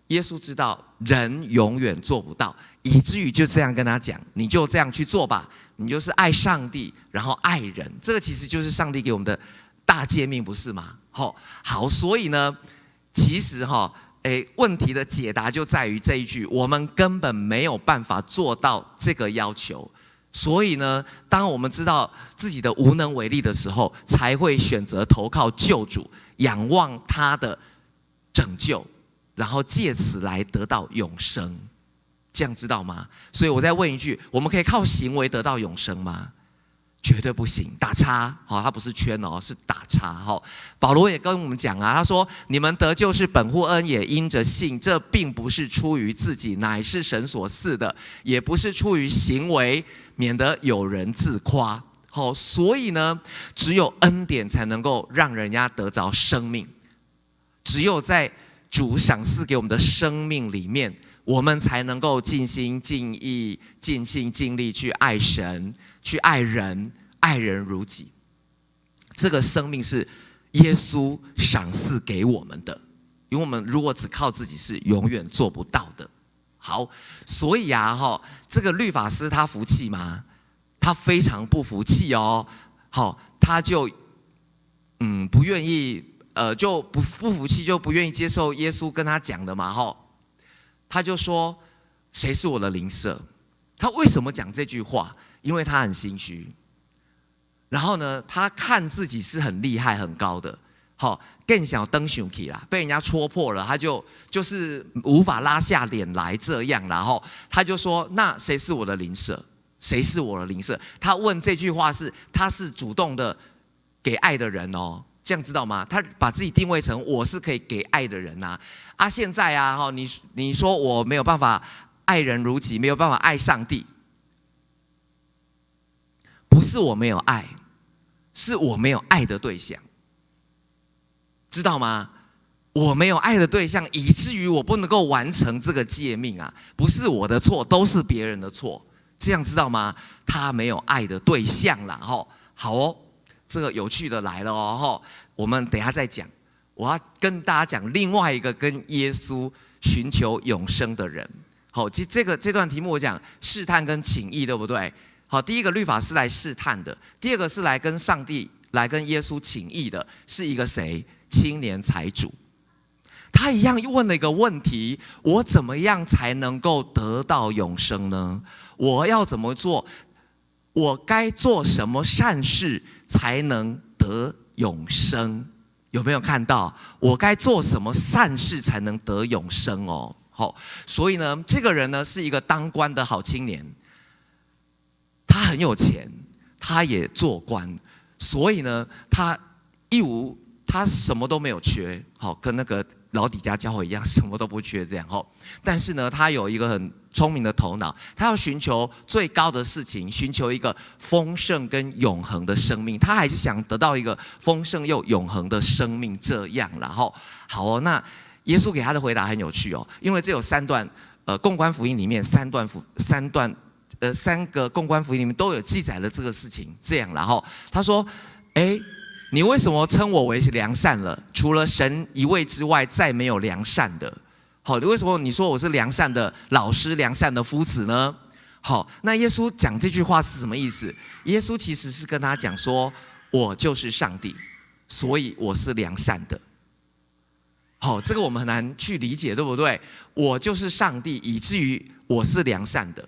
耶稣知道人永远做不到，以至于就这样跟他讲，你就这样去做吧，你就是爱上帝，然后爱人。这个其实就是上帝给我们的大诫命，不是吗？好，所以呢，其实问题的解答就在于这一句，我们根本没有办法做到这个要求。所以呢，当我们知道自己的无能为力的时候，才会选择投靠救主，仰望他的拯救，然后借此来得到永生。这样知道吗？所以我再问一句，我们可以靠行为得到永生吗？绝对不行，打叉。它不是圈是打叉。保罗也跟我们讲他说你们得救是本乎恩，也因着信，这并不是出于自己，乃是神所赐的，也不是出于行为，免得有人自夸。所以呢，只有恩典才能够让人家得着生命，只有在主赏赐给我们的生命里面，我们才能够尽心尽意尽心尽力去爱神，去爱人，爱人如己。这个生命是耶稣赏赐给我们的，因为我们如果只靠自己是永远做不到的。好，所以这个律法师他服气吗？他非常不服气他就不愿意就不服气，就不愿意接受耶稣跟他讲的嘛他就说谁是我的邻舍？他为什么讲这句话？因为他很心虚，然后呢，他看自己是很厉害很高的，更想登上去啦，被人家戳破了，他就是无法拉下脸来这样，然后他就说那谁是我的邻舍？谁是我的邻舍？他问这句话他是主动的给爱的人这样知道吗？他把自己定位成我是可以给爱的人呐。现在啊，你说我没有办法爱人如己，没有办法爱上帝，不是我没有爱，是我没有爱的对象，知道吗？我没有爱的对象，以至于我不能够完成这个诫命啊，不是我的错，都是别人的错，这样知道吗？他没有爱的对象啦，好哦，这个有趣的来了哦，我们等一下再讲。我要跟大家讲另外一个跟耶稣寻求永生的人。好，其实这段题目我讲试探跟请意，对不对？好，第一个律法是来试探的，第二个是来跟上帝、来跟耶稣请意的，是一个谁？青年财主。他一样问了一个问题：我怎么样才能够得到永生呢？我要怎么做？我该做什么善事才能得永生？有没有看到？我该做什么善事才能得永生哦？好，所以呢，这个人呢是一个当官的好青年，他很有钱，他也做官，所以呢，他什么都没有缺，好，跟那个老底家教会一样，什么都不缺这样吼。但是呢，他有一个很聪明的头脑，他要寻求最高的事情，寻求一个丰盛跟永恒的生命。他还是想得到一个丰盛又永恒的生命，这样。然后，好哦，那耶稣给他的回答很有趣哦，因为这有3段，共观福音里面3个共观福音里面都有记载了这个事情。这样，然后他说：“你为什么称我为良善了？除了神一位之外，再没有良善的。好，为什么你说我是良善的老师、良善的夫子呢？好，那耶稣讲这句话是什么意思？耶稣其实是跟他讲说，我就是上帝，所以我是良善的。好，这个我们很难去理解，对不对？我就是上帝，以至于我是良善的。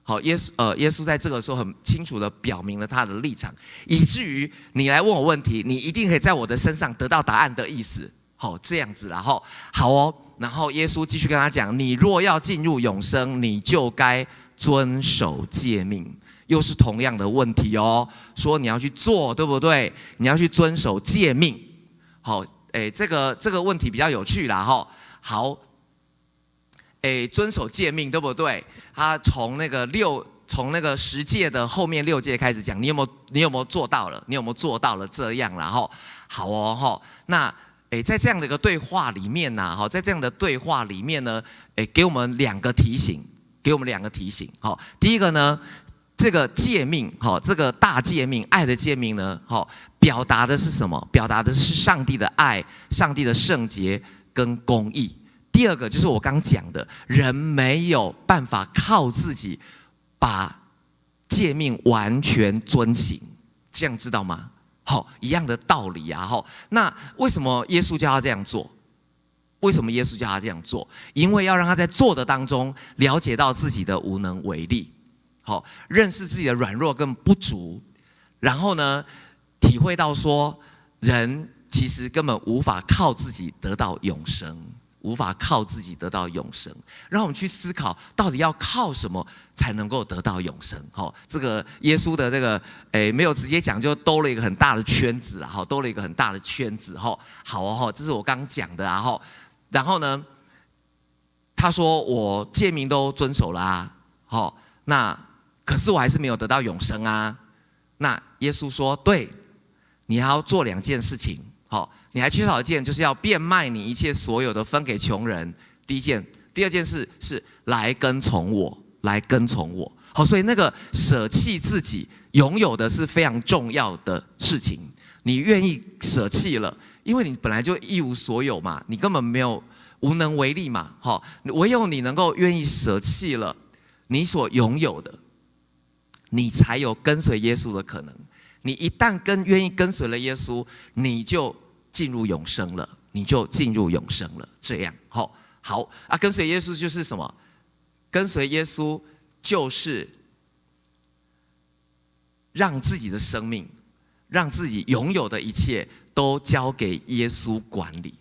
好，耶稣在这个时候很清楚地表明了他的立场，以至于你来问我问题，你一定可以在我的身上得到答案的意思。好，这样子，然后好哦，然后耶稣继续跟他讲：你若要进入永生，你就该遵守诫命。又是同样的问题哦，说你要去做，对不对？你要去遵守诫命。好，这个问题比较有趣啦，哈。好。遵守诫命，对不对？他从那个10诫的后面6诫开始讲，你有没有做到了？你有没有做到了？这样，然后好哦，那在这样的一个对话里面呢，在这样的对话里面呢，给我们2个提醒，好，第一个呢，这个诫命，这个大诫命，爱的诫命呢，表达的是什么？表达的是上帝的爱、上帝的圣洁跟公义。第二个就是我刚讲的，人没有办法靠自己把诫命完全遵行，这样知道吗？好，一样的道理啊。那为什么耶稣叫他这样做？因为要让他在做的当中了解到自己的无能为力，好，认识自己的软弱跟不足，然后呢，体会到说人其实根本无法靠自己得到永生。让我们去思考，到底要靠什么才能够得到永生？这个耶稣的这个没有直接讲，就兜了一个很大的圈子啦，兜了一个很大的圈子。好哦，这是我刚讲的啊。然后呢，他说我诫命都遵守了啊，那可是我还是没有得到永生啊。那耶稣说，对，你还要做2件事情。你还缺少一件，就是要变卖你一切所有的，分给穷人。第一件，第二件事是来跟从我。好，所以那个舍弃自己拥有的是非常重要的事情。你愿意舍弃了，因为你本来就一无所有嘛，你根本没有无能为力嘛。唯有你能够愿意舍弃了你所拥有的，你才有跟随耶稣的可能。你一旦愿意跟随了耶稣，你就进入永生了，这样，好啊，跟随耶稣就是什么？跟随耶稣就是让自己的生命，让自己拥有的一切都交给耶稣管理。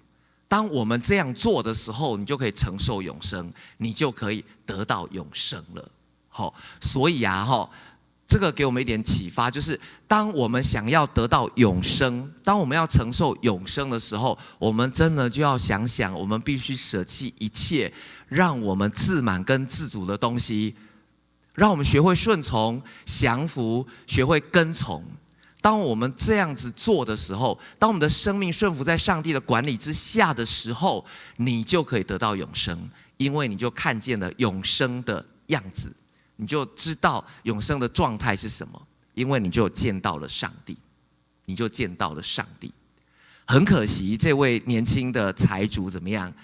当我们这样做的时候，你就可以承受永生，你就可以得到永生了。所以啊，这个给我们一点启发，就是当我们想要得到永生，当我们要承受永生的时候，我们真的就要想想，我们必须舍弃一切让我们自满跟自主的东西，让我们学会顺从、降服，学会跟从。当我们这样子做的时候，当我们的生命顺服在上帝的管理之下的时候，你就可以得到永生，因为你就看见了永生的样子。你就知道永生的状态是什么，因为你就见到了上帝，你就见到了上帝。很可惜，这位年轻的财主怎么样？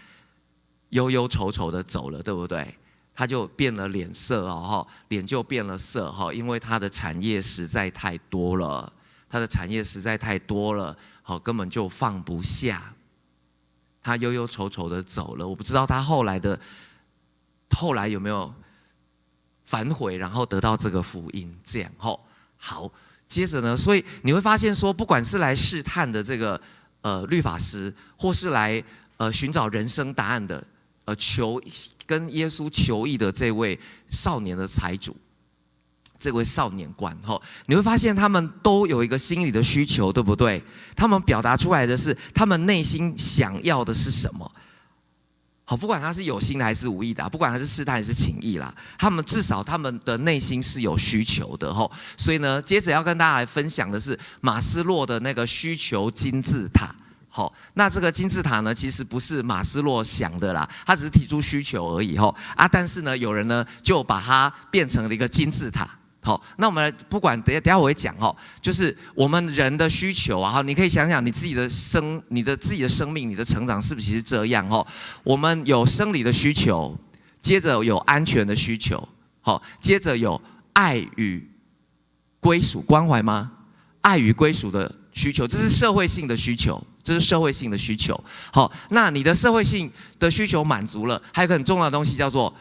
忧忧愁愁的走了，对不对？他就变了脸色哦，脸就变了色哈，因为他的产业实在太多了，他的产业实在太多了，好，根本就放不下。他忧忧愁愁的走了，我不知道他后来有没有反悔，然后得到这个福音，这样吼。好，接着呢，所以你会发现说，不管是来试探的这个律法师，或是来寻找人生答案的跟耶稣求义的这位少年的财主，这位少年官吼，你会发现他们都有一个心理的需求，对不对？他们表达出来的是他们内心想要的是什么。好，不管他是有心的还是无意的，不管他是试探还是情意啦，至少他们的内心是有需求的吼。所以呢，接着要跟大家来分享的是马斯洛的那个需求金字塔。好，那这个金字塔呢，其实不是马斯洛想的啦，他只是提出需求而已吼啊。但是呢，有人呢就把它变成了一个金字塔。好，那我们来不管等下我会讲哈，就是我们人的需求啊，你可以想想你自己的生命，你的成长是不是这样哈？我们有生理的需求，接着有安全的需求，好，接着有爱与归属关怀吗？爱与归属的需求，这是社会性的需求，好，那你的社会性的需求满足了，还有一个很重要的东西叫做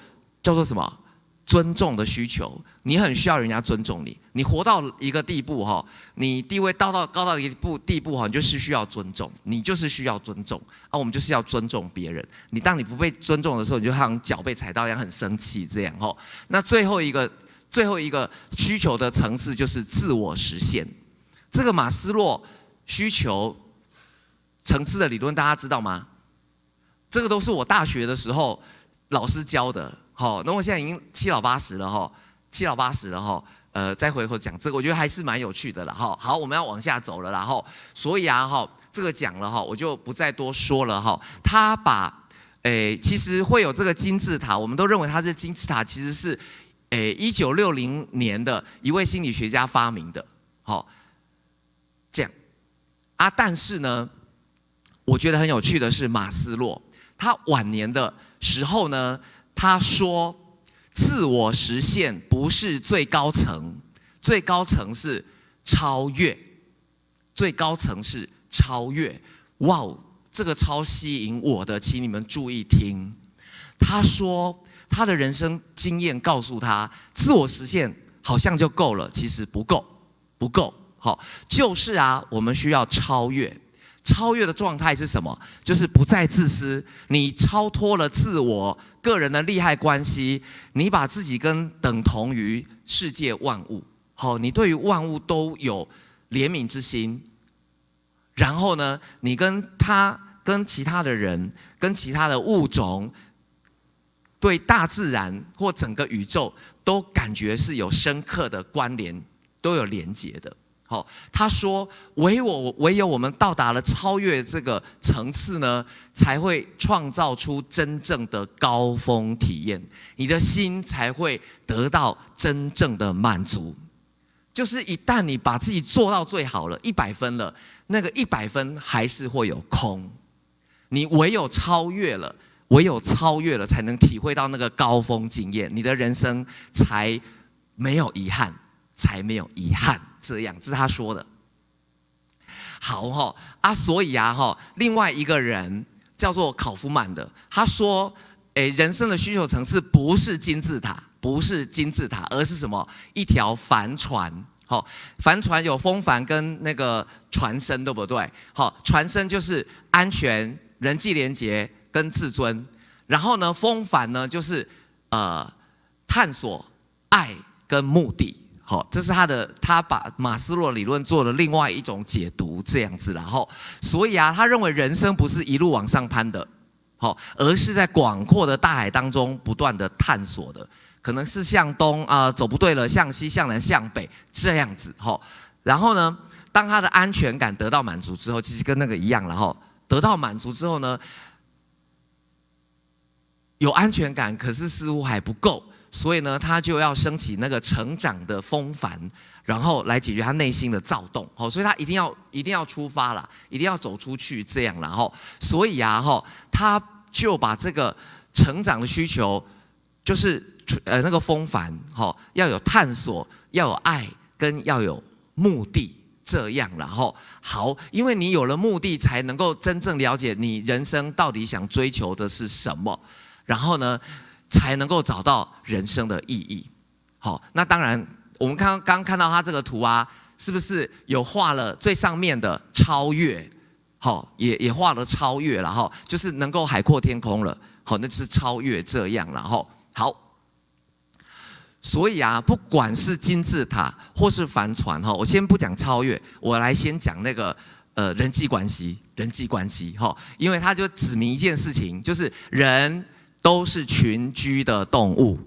什么？尊重的需求，你很需要人家尊重你。你活到一个地步哈，你地位高到一个地步哈，你就是需要尊重，我们就是要尊重别人。当你不被尊重的时候，你就像脚被踩到一样很生气这样哈。那最后一个需求的层次就是自我实现。这个马斯洛需求层次的理论大家知道吗？这个都是我大学的时候老师教的。好，那我现在已经七老八十了哈，再回头讲这个，我觉得还是蛮有趣的啦哈。好，我们要往下走了啦哈。所以啊哈，这个讲了哈，我就不再多说了哈。他把其实会有这个金字塔，我们都认为它是金字塔，其实是1960年的一位心理学家发明的。好，这样啊，但是呢，我觉得很有趣的是马斯洛，他晚年的时候呢。他说：“自我实现不是最高层，最高层是超越，哇哦，这个超吸引我的，请你们注意听。他说他的人生经验告诉他，自我实现好像就够了，其实不够。好，就是啊，我们需要超越。超越的状态是什么？就是不再自私，你超脱了自我。”个人的利害关系，你把自己等同于世界万物，好，你对于万物都有怜悯之心。然后呢，你跟其他的人、跟其他的物种，对大自然或整个宇宙都感觉是有深刻的关联，都有连结的。好，他说，唯有我们到达了超越这个层次呢，才会创造出真正的高峰体验，你的心才会得到真正的满足。就是一旦你把自己做到最好了，100分了，那个100分还是会有空。你唯有超越了，才能体会到那个高峰经验，你的人生才没有遗憾。这样，这是他说的。好哈所以另外一个人叫做考夫曼的，他说，人生的需求层次不是金字塔，而是什么？一条帆船。好，帆船有风帆跟那个船身，对不对？好，船身就是安全、人际连结跟自尊，然后呢，风帆呢就是探索、爱跟目的。好，这是他把马斯洛理论做了另外一种解读，这样子。然后，所以他认为人生不是一路往上攀的，好，而是在广阔的大海当中不断的探索的，可能是向东走不对了，向西、向南、向北这样子。好，然后呢，当他的安全感得到满足之后，其实跟那个一样，然后得到满足之后呢，有安全感，可是似乎还不够。所以呢，他就要升起那个成长的风帆，然后来解决他内心的躁动。好，所以他一定要出发啦，一定要走出去这样。然后，所以他就把这个成长的需求，就是那个风帆，要有探索，要有爱，跟要有目的这样。然后好，因为你有了目的，才能够真正了解你人生到底想追求的是什么。然后呢，才能够找到人生的意义。好，那当然，我们刚看到他这个图是不是有画了最上面的超越？好，也画了超越，然后就是能够海阔天空了。好，那就是超越这样。然后好，所以不管是金字塔或是帆船，我先不讲超越，我来先讲那个人际关系，因为他就指明一件事情，就是人都是群居的动物，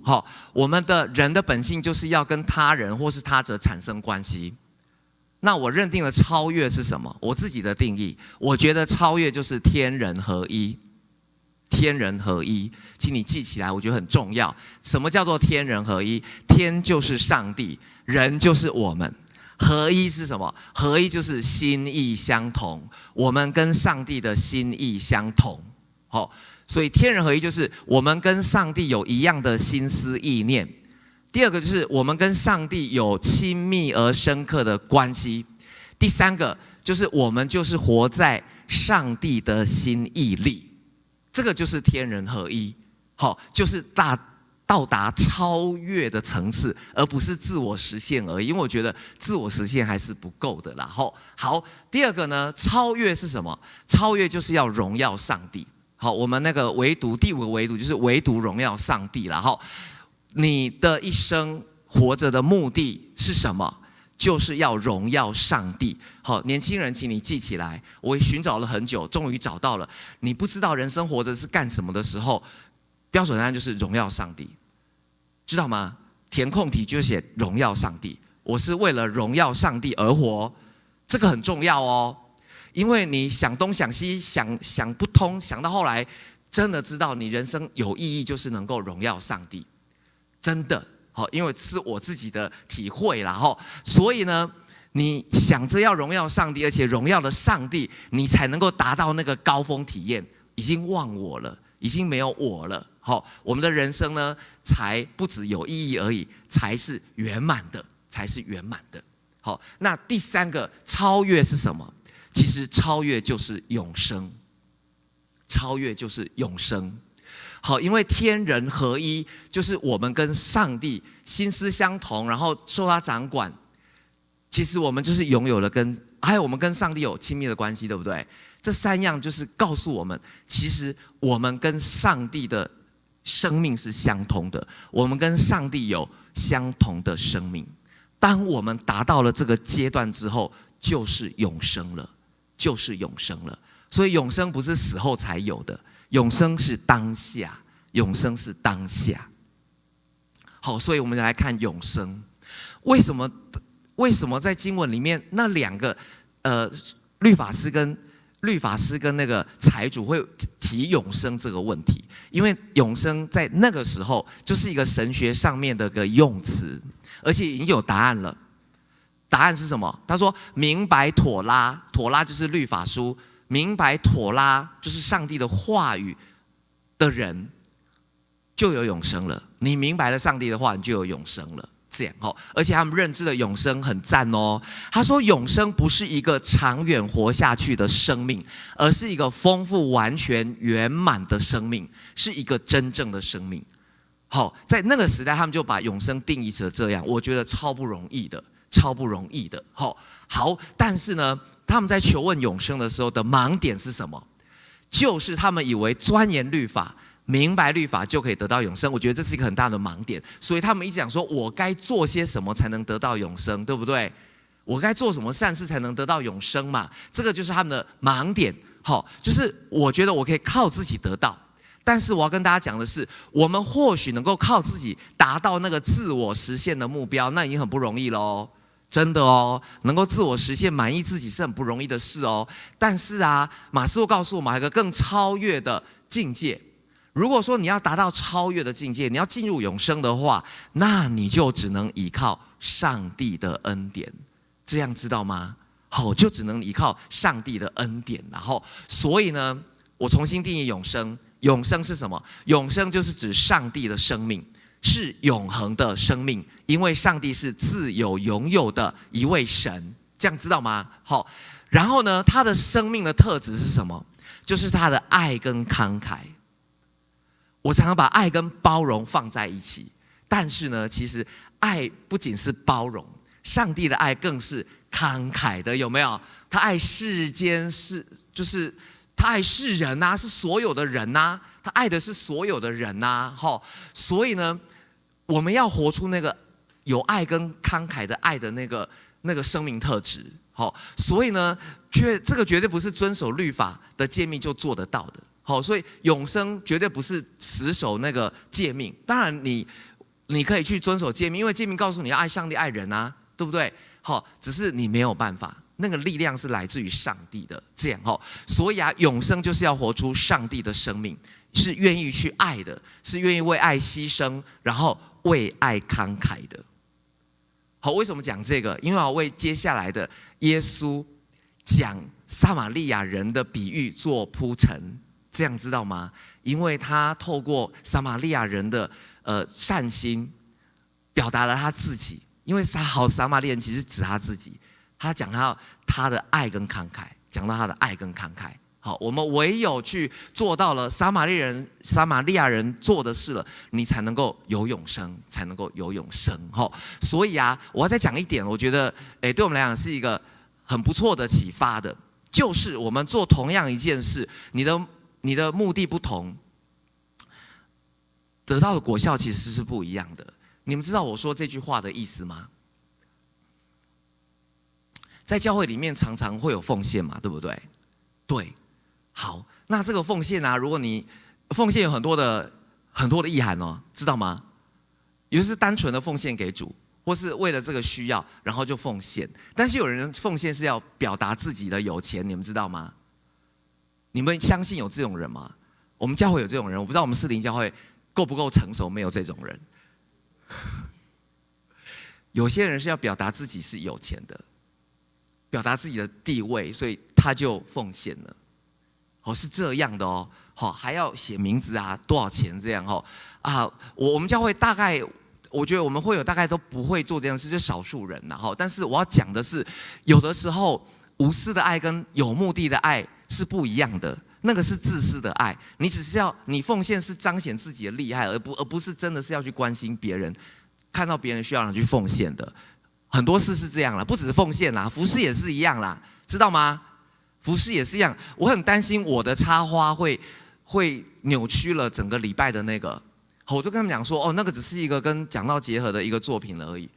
我们的人的本性就是要跟他人或是他者产生关系。那我认定的超越是什么？我自己的定义，我觉得超越就是天人合一。天人合一，请你记起来，我觉得很重要。什么叫做天人合一？天就是上帝，人就是我们。合一是什么？合一就是心意相同，我们跟上帝的心意相同。所以天人合一就是我们跟上帝有一样的心思意念。第二个就是我们跟上帝有亲密而深刻的关系。第三个就是我们就是活在上帝的心意里，这个就是天人合一。就是到达超越的层次，而不是自我实现而已。因为我觉得自我实现还是不够的啦。好，第二个呢，超越是什么？超越就是要荣耀上帝。好，我们那个唯独第5个唯独就是唯独荣耀上帝。然后你的一生活着的目的是什么？就是要荣耀上帝。好，年轻人，请你记起来。我寻找了很久，终于找到了。你不知道人生活着是干什么的时候，标准答案就是荣耀上帝，知道吗？填空题就写荣耀上帝。我是为了荣耀上帝而活，这个很重要哦。因为你想东想西，想不通，想到后来，真的知道你人生有意义，就是能够荣耀上帝，真的。因为是我自己的体会啦。所以呢，你想着要荣耀上帝，而且荣耀了上帝，你才能够达到那个高峰体验。已经忘我了，已经没有我了。我们的人生呢，才不只有意义而已，才是圆满的，才是圆满的。那第3个超越是什么？其实超越就是永生，超越就是永生。因为天人合一，就是我们跟上帝心思相同，然后受他掌管。其实我们就是拥有了还有我们跟上帝有亲密的关系，对不对？这3样就是告诉我们，其实我们跟上帝的生命是相通的，我们跟上帝有相同的生命。当我们达到了这个阶段之后，就是永生了，就是永生了。所以永生不是死后才有的，永生是当下，永生是当下。好，所以我们来看永生。为什么在经文里面那2个律法师跟那个财主会提永生这个问题？因为永生在那个时候就是一个神学上面的个用词，而且已经有答案了。答案是什么？他说明白妥拉，妥拉就是律法书，明白妥拉就是上帝的话语的人就有永生了。你明白了上帝的话，你就有永生了。这样，而且他们认知的永生很赞哦。他说永生不是一个长远活下去的生命，而是一个丰富完全圆满的生命，是一个真正的生命。在那个时代他们就把永生定义成这样，我觉得超不容易的，超不容易的。好，但是呢，他们在求问永生的时候的盲点是什么？就是他们以为钻研律法明白律法就可以得到永生。我觉得这是一个很大的盲点，所以他们一直讲说，我该做些什么才能得到永生，对不对？我该做什么善事才能得到永生嘛？这个就是他们的盲点。好，就是我觉得我可以靠自己得到，但是我要跟大家讲的是，我们或许能够靠自己达到那个自我实现的目标，那已经很不容易喽。真的哦，能够自我实现、满意自己是很不容易的事哦。但是啊，马斯洛告诉我们还有一个更超越的境界。如果说你要达到超越的境界，你要进入永生的话，那你就只能依靠上帝的恩典。这样知道吗？好，就只能依靠上帝的恩典。然后，所以呢，我重新定义永生。永生是什么？永生就是指上帝的生命。是永恒的生命，因为上帝是自有永有的一位神，这样知道吗？好，然后呢，他的生命的特质是什么？就是他的爱跟慷慨。我常常把爱跟包容放在一起，但是呢，其实爱不仅是包容，上帝的爱更是慷慨的，有没有？他爱世间就是他爱世人啊，是所有的人啊，他爱的是所有的人啊，所以呢，我们要活出那个有爱跟慷慨的爱的那个生命特质，所以呢，这个绝对不是遵守律法的诫命就做得到的，所以永生绝对不是死守那个诫命。当然你可以去遵守诫命，因为诫命告诉你要爱上帝爱人啊，对不对？只是你没有办法。那个力量是来自于上帝的，这样所以啊，永生就是要活出上帝的生命，是愿意去爱的，是愿意为爱牺牲，然后为爱慷慨的。好，为什么讲这个？因为我要为接下来的耶稣讲撒玛利亚人的比喻做铺陈，这样知道吗？因为他透过撒玛利亚人的善心，表达了他自己。因为撒玛利亚人其实指他自己。他讲到他的爱跟慷慨，讲到他的爱跟慷慨。好，我们唯有去做到了撒玛利亚人做的事了，你才能够有永生，才能够有永生。所以啊，我要再讲一点，我觉得对我们来讲是一个很不错的启发的，就是我们做同样一件事，你的目的不同，得到的果效其实是不一样的。你们知道我说这句话的意思吗？在教会里面常常会有奉献嘛，对不对？对，好，那这个奉献啊，如果你奉献有很多的意涵哦，知道吗？有的是单纯的奉献给主，或是为了这个需要，然后就奉献。但是有人奉献是要表达自己的有钱，你们知道吗？你们相信有这种人吗？我们教会有这种人，我不知道我们士林教会够不够成熟，没有这种人。有些人是要表达自己是有钱的。表达自己的地位，所以他就奉献了。是这样的哦。还要写名字啊，多少钱这样我们教会大概，我觉得我们会有大概都不会做这样的事，就少数人但是我要讲的是，有的时候无私的爱跟有目的的爱是不一样的。那个是自私的爱，你只是你奉献是彰显自己的厉害，而不是真的是要去关心别人，看到别人需要去奉献的。很多事是这样啦，不只是奉献啦，服事也是一样啦，知道吗？服事也是一样。我很担心我的插花会扭曲了整个礼拜的那个。我就跟他们讲说，那个只是一个跟讲道结合的一个作品而已。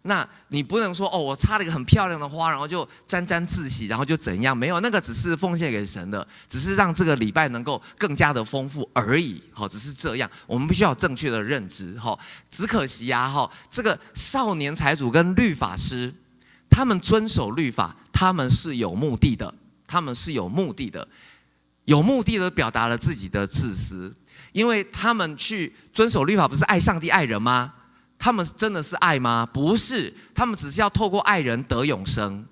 那你不能说我插了一个很漂亮的花，然后就沾沾自喜，然后就怎样？没有，那个只是奉献给神的，只是让这个礼拜能够更加的丰富而已。只是这样，我们必须要有正确的认知。只可惜啊，这个少年财主跟律法师，他们遵守律法，他们是有目的的，有目的的表达了自己的自私，因为他们去遵守律法，不是爱上帝爱人吗？他们真的是爱吗？不是，他们只是要透过爱人得永生，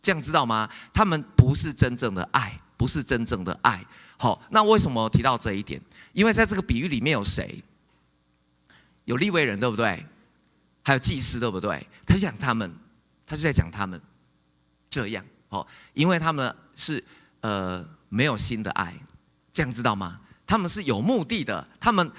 这样知道吗？他们不是真正的爱，不是真正的爱。那为什么提到这一点？因为在这个比喻里面有谁？有利未人，对不对？还有祭司，对不对？他就在讲他们，这样因为他们是没有新的爱，这样知道吗？他们是有目的的，他们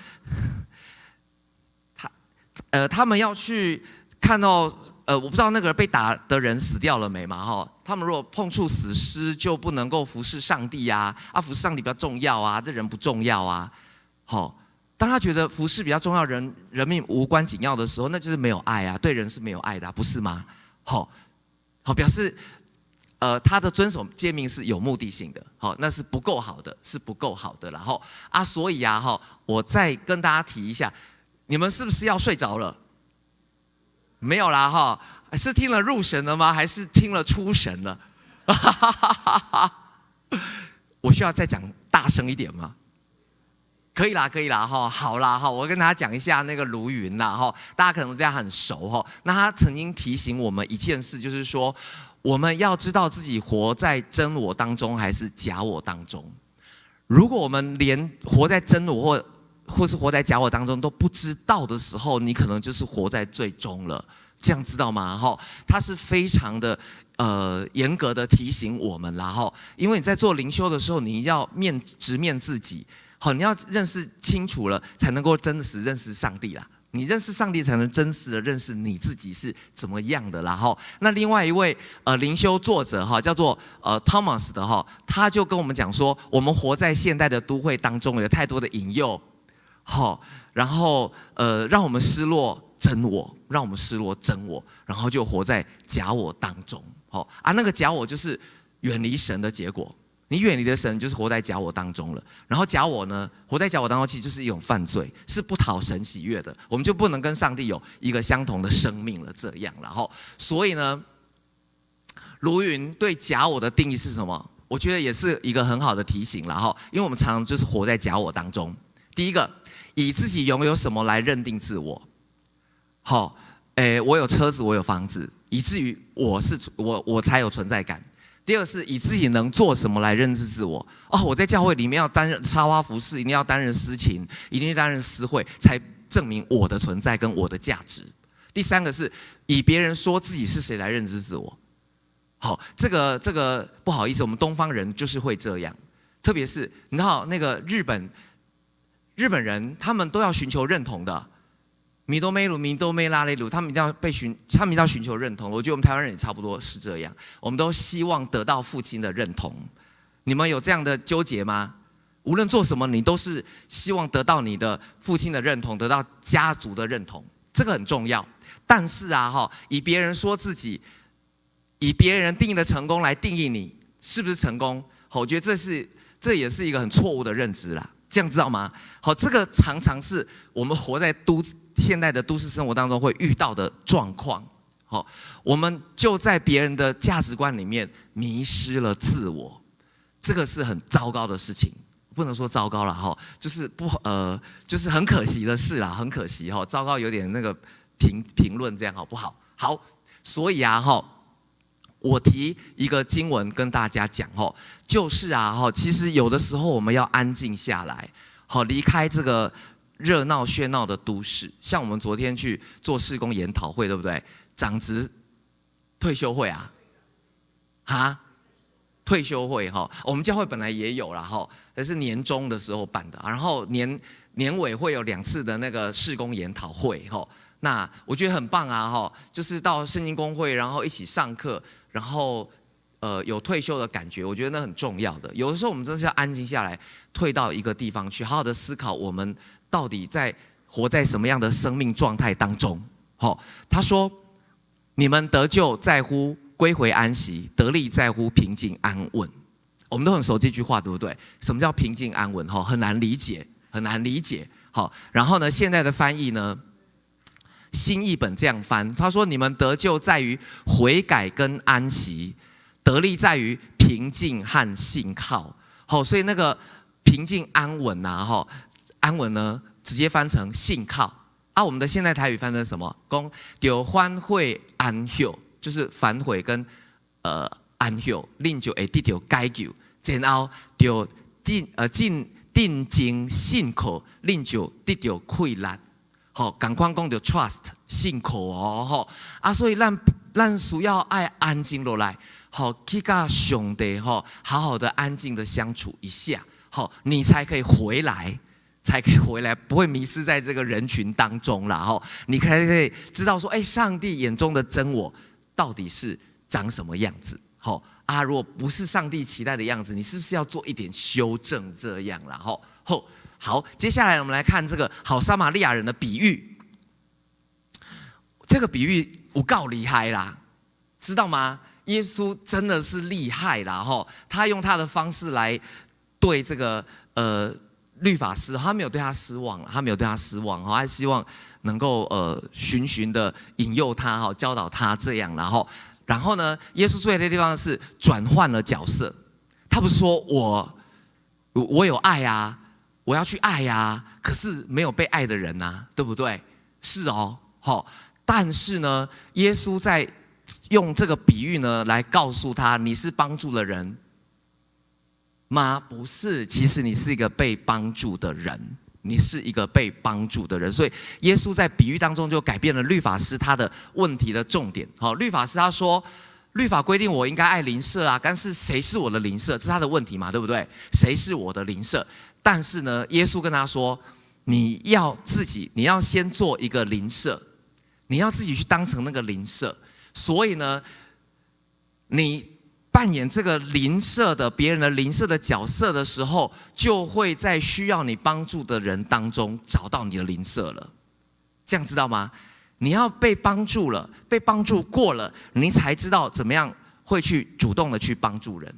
要去看到我不知道那个被打的人死掉了没嘛他们如果碰触死尸就不能够服侍上帝啊，服侍上帝比较重要啊，这人不重要啊，好，当他觉得服事比较重要，人命无关紧要的时候，那就是没有爱啊，对人是没有爱的、啊，不是吗？好，表示他的遵守诫命是有目的性的，好，那是不够好的，是不够好的。然后所以啊，我再跟大家提一下，你们是不是要睡着了？没有啦，哈，是听了入神了吗？还是听了出神了？我需要再讲大声一点吗？可以啦，可以啦，哈，好啦，哈，我跟大家讲一下那个卢云啦，哈，大家可能对他很熟，哈，那他曾经提醒我们一件事，就是说，我们要知道自己活在真我当中还是假我当中。如果我们连活在真我或是活在假我当中都不知道的时候，你可能就是活在最终了。这样知道吗？哈，他是非常的严格的提醒我们啦，哈，因为你在做灵修的时候，你要直面自己。好，你要认识清楚了，才能够真实认识上帝啦。你认识上帝，才能真实的认识你自己是怎么样的啦。哈，那另外一位灵修作者哈，叫做Thomas 的哈，他就跟我们讲说，我们活在现代的都会当中，有太多的引诱，好，然后让我们失落真我，让我们失落真我，然后就活在假我当中。好那个假我就是远离神的结果。你远离的神，就是活在假我当中了。然后假我呢，活在假我当中，其实就是一种犯罪，是不讨神喜悦的。我们就不能跟上帝有一个相同的生命了。这样，然后，所以呢，卢云对假我的定义是什么？我觉得也是一个很好的提醒了哈。因为我们常常就是活在假我当中。第一个，以自己拥有什么来认定自我。好，我有车子，我有房子，以至于我才有存在感。第二是以自己能做什么来认知自我。我在教会里面要担任插花服侍，一定要担任司琴，一定要担任司会，才证明我的存在跟我的价值。第三个是以别人说自己是谁来认知自我。好，这个不好意思，我们东方人就是会这样，特别是你知道那个日本人，他们都要寻求认同的。米多梅鲁、米多梅拉雷鲁，他们一定要寻求认同。我觉得我们台湾人也差不多是这样，我们都希望得到父亲的认同。你们有这样的纠结吗？无论做什么，你都是希望得到你的父亲的认同，得到家族的认同，这个很重要。但是以别人说自己，以别人定义的成功来定义你是不是成功，我觉得这也是一个很错误的认知啦。这样知道吗？好，这个常常是我们活在现代的都市生活当中会遇到的状况。好，我们就在别人的价值观里面迷失了自我，这个是很糟糕的事情。不能说糟糕了哈，就是就是很可惜的事啦，很可惜哈。糟糕有点那个评论这样好不好？好，所以我提一个经文跟大家讲就是其实有的时候我们要安静下来，离开这个热闹喧闹的都市。像我们昨天去做事工研讨会，对不对？长职退休会退休会我们教会本来也有啦但是年终的时候办的，然后年尾会有2次的那个事工研讨会那我觉得很棒就是到圣经公会，然后一起上课，然后有退休的感觉，我觉得那很重要的。有的时候我们真是要安静下来，退到一个地方去，好好的思考我们到底活在什么样的生命状态当中。他说：“你们得救在乎归回安息，得力在乎平静安稳。”我们都很熟这句话，对不对？什么叫平静安稳？很难理解，很难理解。然后呢，现在的翻译呢，新译本这样翻，他说：“你们得救在于悔改跟安息，得力在于平静和信靠。”所以那个平静安稳安稳呢，直接翻成信靠。我们的现代台语翻成什么？讲就反悔安休，就是反悔跟安休，恁就会得到解救，然后就定睛信靠，恁就得到快乐。赶快讲就 trust 信靠所以咱需要爱安静落来，去跟上帝好好的安静的相处一下，你才可以回来。不会迷失在这个人群当中啦你可以知道说，上帝眼中的真我到底是长什么样子如果不是上帝期待的样子，你是不是要做一点修正这样啦好，接下来我们来看这个好撒玛利亚人的比喻。这个比喻有够厉害啦，知道吗？耶稣真的是厉害啦吼，他用他的方式来对这个律法师，他没有对他失望，他希望能够循循的引诱他，教导他这样，然后呢，耶稣最的地方是转换了角色，他不是说我有爱啊，我要去爱啊，可是没有被爱的人啊，对不对？是哦，好，但是呢，耶稣在用这个比喻呢来告诉他，你是帮助的人吗？不是，其实你是一个被帮助的人，你是一个被帮助的人。所以耶稣在比喻当中就改变了律法师他的问题的重点。好，律法师他说，律法规定我应该爱邻舍啊，但是谁是我的邻舍？这是他的问题嘛，对不对？谁是我的邻舍？但是呢，耶稣跟他说，你要先做一个邻舍，你要自己去当成那个邻舍。所以呢，你扮演这个邻舍的别人的邻舍的角色的时候，就会在需要你帮助的人当中找到你的邻舍了。这样知道吗？你要被帮助了，被帮助过了，你才知道怎么样会去主动的去帮助人。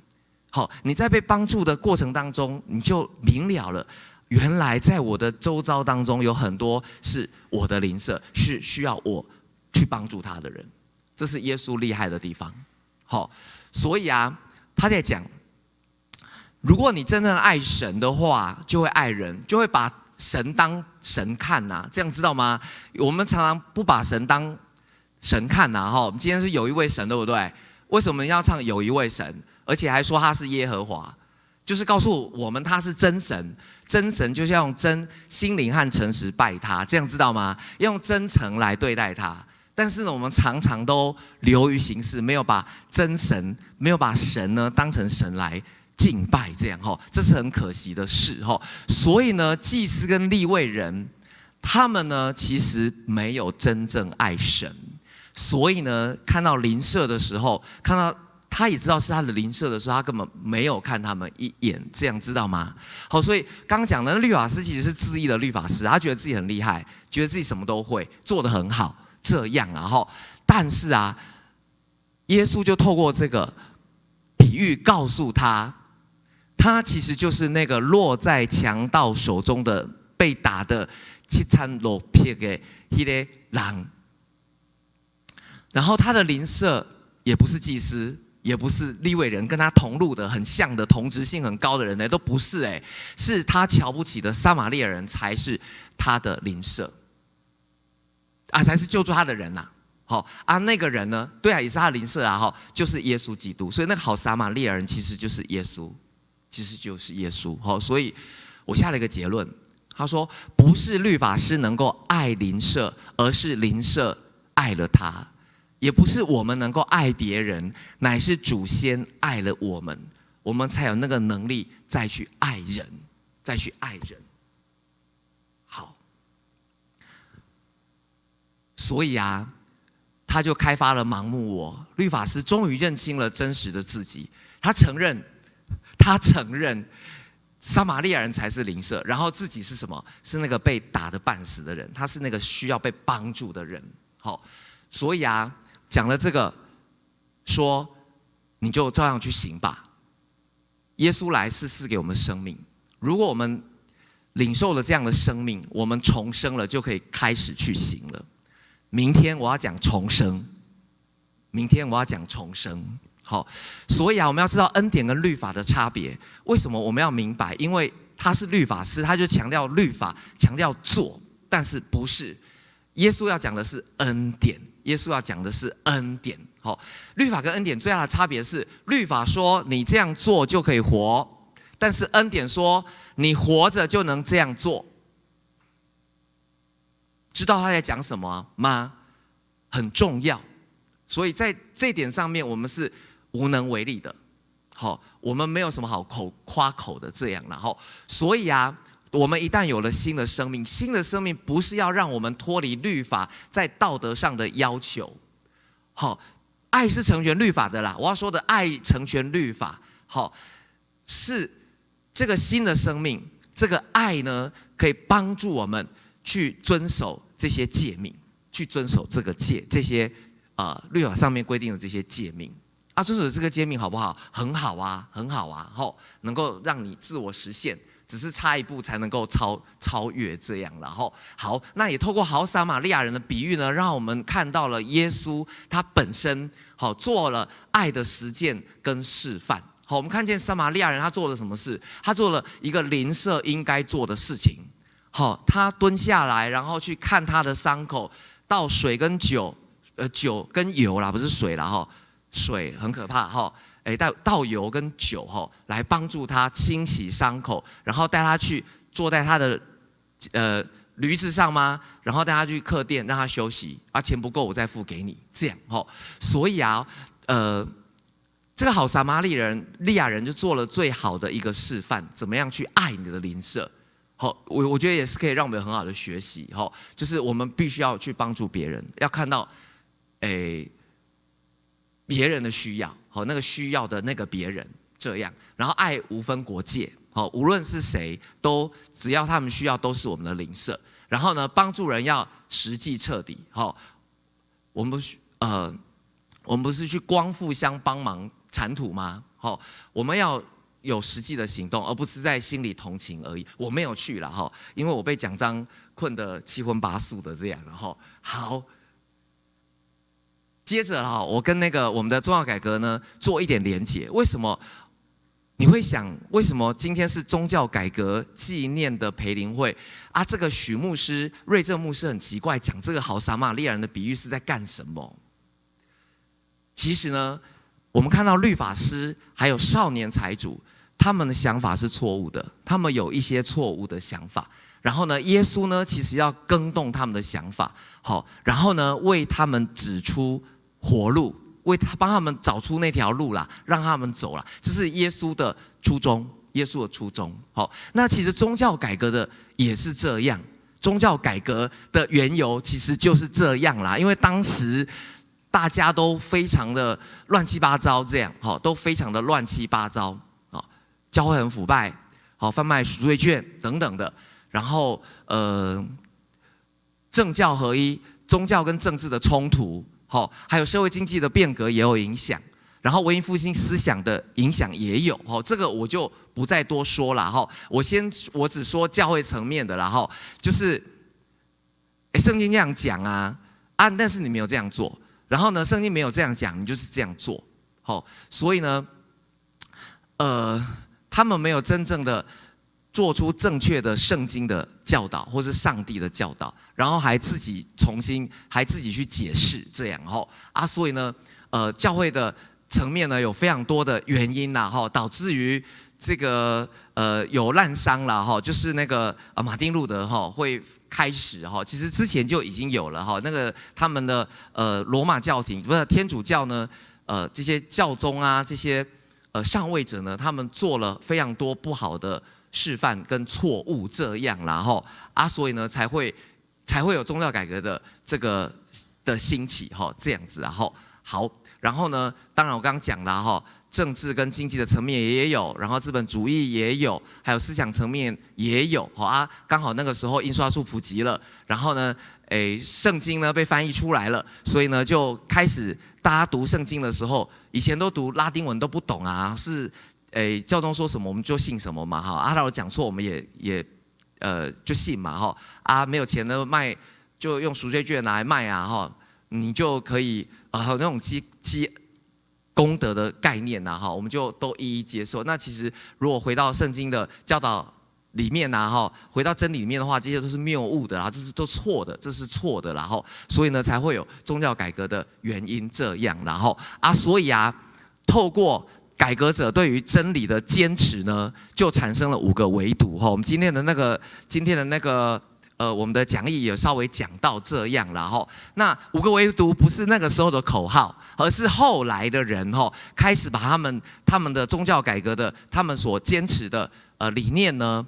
好，你在被帮助的过程当中，你就明了了，原来在我的周遭当中有很多是我的邻舍，是需要我去帮助他的人。这是耶稣厉害的地方。好，所以啊，他在讲，如果你真正爱神的话，就会爱人，就会把神当神看呐，这样知道吗？我们常常不把神当神看呐，哈。我们今天是有一位神，对不对？为什么要唱有一位神，而且还说他是耶和华？就是告诉我们他是真神，真神就是要用真心灵和诚实拜他，这样知道吗？要用真诚来对待他。但是呢，我们常常都流于形式，没有把真神，没有把神呢当成神来敬拜，这样哈，这是很可惜的事哈。所以呢，祭司跟利未人，他们呢其实没有真正爱神，所以呢，看到邻舍的时候，看到他也知道是他的邻舍的时候，他根本没有看他们一眼，这样知道吗？好，所以刚刚讲的律法师其实是自义的律法师，他觉得自己很厉害，觉得自己什么都会，做得很好。这样啊，但是啊，耶稣就透过这个比喻告诉他，他其实就是那个落在强盗手中的被打的七餐落撇的那个人。然后他的邻舍也不是祭司，也不是利未人，跟他同路的很像的同质性很高的人呢，都不是是他瞧不起的撒玛利亚人才是他的邻舍。才是救助他的人呐，那个人呢？对啊，也是他的邻舍啊，就是耶稣基督。所以那个好撒玛利亚人其实就是耶稣，所以我下了一个结论，他说不是律法师能够爱邻舍，而是邻舍爱了他；也不是我们能够爱别人，乃是主先爱了我们，我们才有那个能力再去爱人，所以啊，他就开发了盲目我。律法师终于认清了真实的自己，他承认撒玛利亚人才是邻舍，然后自己是什么？是那个被打得半死的人，他是那个需要被帮助的人。所以啊，讲了这个，说你就照样去行吧。耶稣来是赐给我们生命，如果我们领受了这样的生命，我们重生了，就可以开始去行了。明天我要讲重生，好，所以啊，我们要知道恩典跟律法的差别。为什么我们要明白？因为他是律法师，他就强调律法，强调做，但是不是耶稣要讲的是恩典。好，律法跟恩典最大的差别是，律法说你这样做就可以活，但是恩典说你活着就能这样做。知道他在讲什么吗？很重要。所以在这点上面，我们是无能为力的。我们没有什么好夸口的这样。然后，所以啊，我们一旦有了新的生命，新的生命不是要让我们脱离律法在道德上的要求。爱是成全律法的啦。我要说的爱成全律法，是这个新的生命这个爱呢，可以帮助我们去遵守这些诫命，去遵守这些律法上面规定的这些诫命啊，遵守这个诫命好不好？很好啊，很好啊，能够让你自我实现，只是差一步才能够超越这样了。好，那也透过好撒玛利亚人的比喻呢，让我们看到了耶稣他本身做了爱的实践跟示范。我们看见撒玛利亚人他做了什么事？他做了一个邻舍应该做的事情。他蹲下来，然后去看他的伤口，倒水跟酒跟油啦，不是水啦，水很可怕倒油跟酒来帮助他清洗伤口，然后带他去坐在他的驴子上吗？然后带他去客店让他休息啊，钱不够我再付给你，这样所以这个好撒玛利亚人就做了最好的一个示范，怎么样去爱你的邻舍。我觉得也是可以让我们有很好的学习。就是我们必须要去帮助别人，要看到别人的需要，那个需要的那个别人这样，然后爱无分国界，无论是谁都只要他们需要都是我们的邻舍。然后呢，帮助人要实际彻底。我们不是去光复乡帮忙铲土吗？我们要有实际的行动，而不是在心里同情而已。我没有去了因为我被奖章困得七荤八素的这样。好，接着我跟我们的宗教改革呢做一点连结。为什么你会想，为什么今天是宗教改革纪念的培灵会啊？这个许牧师、瑞正牧师很奇怪，讲这个好撒玛利亚人的比喻是在干什么？其实呢，我们看到律法师还有少年财主，他们的想法是错误的，他们有一些错误的想法。然后呢，耶稣呢，其实要更动他们的想法，然后呢，为他们指出活路，帮他们找出那条路啦，让他们走啦。这是耶稣的初衷，耶稣的初衷。那其实宗教改革的也是这样，宗教改革的缘由其实就是这样啦，因为当时大家都非常的乱七八糟，这样都非常的乱七八糟，教会很腐败，贩卖赎罪券等等的，然后政教合一，宗教跟政治的冲突，还有社会经济的变革也有影响，然后文艺复兴思想的影响也有，这个我就不再多说了，我只说教会层面的啦，就是圣经这样讲啊，但是你没有这样做。然后呢，圣经没有这样讲，你就是这样做，所以呢，他们没有真正的做出正确的圣经的教导，或是上帝的教导，然后还自己去解释这样，所以呢，教会的层面呢有非常多的原因啦，导致于这个有滥觞啦，就是那个马丁路德会开始其实之前就已经有了那个他们的罗马教廷不是天主教呢，这些教宗啊，这些上位者呢，他们做了非常多不好的示范跟错误这样啦所以呢才会有宗教改革的这个的兴起这样子好，然后呢，当然我刚刚讲了政治跟经济的层面也有，然后资本主义也有，还有思想层面也有刚好那个时候印刷术普及了，然后呢，圣经呢被翻译出来了，所以呢就开始大家读圣经的时候，以前都读拉丁文都不懂啊，是教宗说什么我们就信什么嘛他如果讲错我们也就信嘛没有钱的卖就用赎罪券拿来卖啊你就可以那种功德的概念我们就都一一接受。那其实如果回到圣经的教导里面回到真理里面的话，这些都是谬误的这是都错的，这是错的所以呢才会有宗教改革的原因这样所以透过改革者对于真理的坚持呢，就产生了5个维度我们今天的那个我们的讲义也稍微讲到这样了那5个维度不是那个时候的口号，而是后来的人开始把他们的宗教改革的他们所坚持的理念呢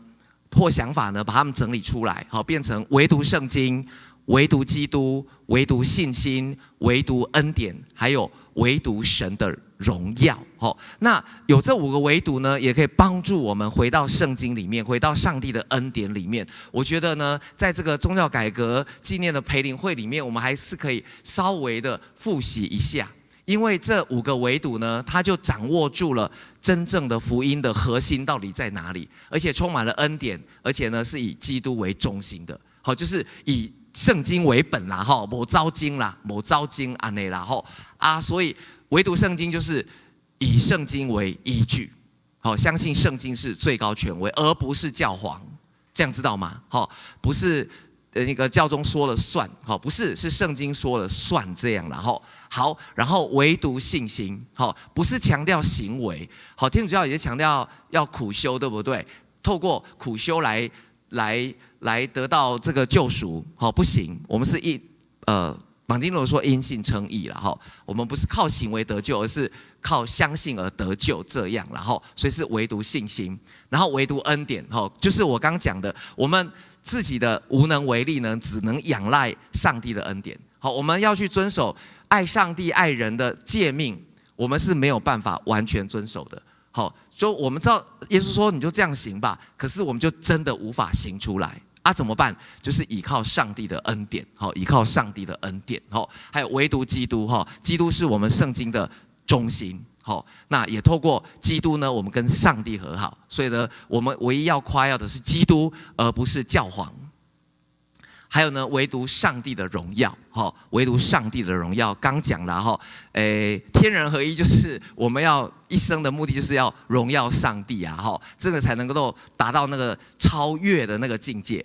或想法呢，把他们整理出来变成唯独圣经、唯独基督、唯独信心、唯独恩典，还有唯独神的荣耀。那有这5个维度呢，也可以帮助我们回到圣经里面，回到上帝的恩典里面。我觉得呢，在这个宗教改革纪念的培灵会里面，我们还是可以稍微的复习一下，因为这5个维度呢，它就掌握住了真正的福音的核心到底在哪里，而且充满了恩典，而且呢是以基督为中心的，就是以圣经为本啦，某招经啦，某招经安内啦，所以唯独圣经就是以圣经为依据，相信圣经是最高权威，而不是教皇，这样知道吗？不是那个教宗说了算，不是，是圣经说了算这样啦。好，然后唯独信心，不是强调行为，天主教也是强调要苦修，对不对？透过苦修来得到这个救赎，不行，我们是马丁路德说因信称义啦，我们不是靠行为得救，而是靠相信而得救这样，所以是唯独信心，然后唯独恩典，就是我刚讲的，我们自己的无能为力呢，只能仰赖上帝的恩典。我们要去遵守爱上帝爱人的诫命，我们是没有办法完全遵守的。所以我们知道耶稣说你就这样行吧，可是我们就真的无法行出来。怎么办？就是依靠上帝的恩典，依靠上帝的恩典，还有唯独基督，基督是我们圣经的中心，那也透过基督呢，我们跟上帝和好，所以呢，我们唯一要夸耀的是基督，而不是教皇。还有呢，唯独上帝的荣耀，唯独上帝的荣耀，刚讲了天人合一，就是我们要一生的目的就是要荣耀上帝啊，这个才能够达到那个超越的那个境界，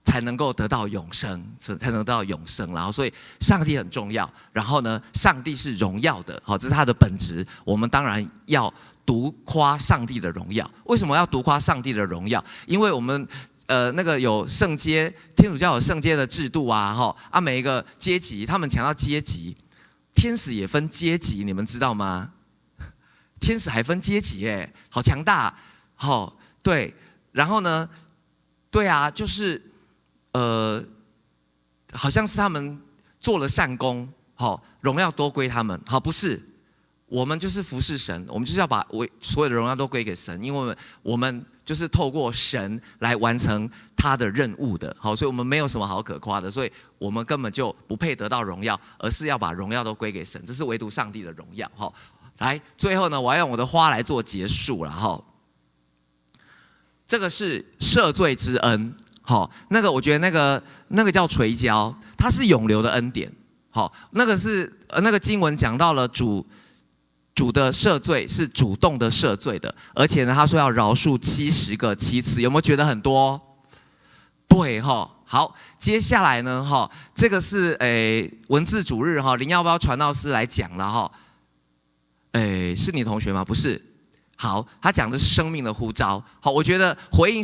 才能够得到永生，才能得到永生。然后，所以上帝很重要。然后呢，上帝是荣耀的，这是他的本质。我们当然要独夸上帝的荣耀。为什么要独夸上帝的荣耀？因为我们那个有圣阶，天主教有圣阶的制度每一个阶级，他们强调阶级，天使也分阶级，你们知道吗？天使还分阶级好强大，对，然后呢，对啊，就是好像是他们做了善功，荣耀多归他们，不是，我们就是服侍神，我们就是要把所有的荣耀都归给神，因为我们就是透过神来完成他的任务的，所以我们没有什么好可夸的，所以我们根本就不配得到荣耀，而是要把荣耀都归给神，这是唯独上帝的荣耀。来，最后呢，我要用我的花来做结束了。这个是赦罪之恩，那个我觉得那个叫垂交，它是永留的恩典。那个是那个经文讲到了主的赦罪是主动的赦罪的，而且呢，他说要饶恕70个7次，有没有觉得很多？对好，接下来呢这个是文字主日林耀标传道师来讲了是你同学吗？不是。好，他讲的是生命的呼召。好，我觉得回应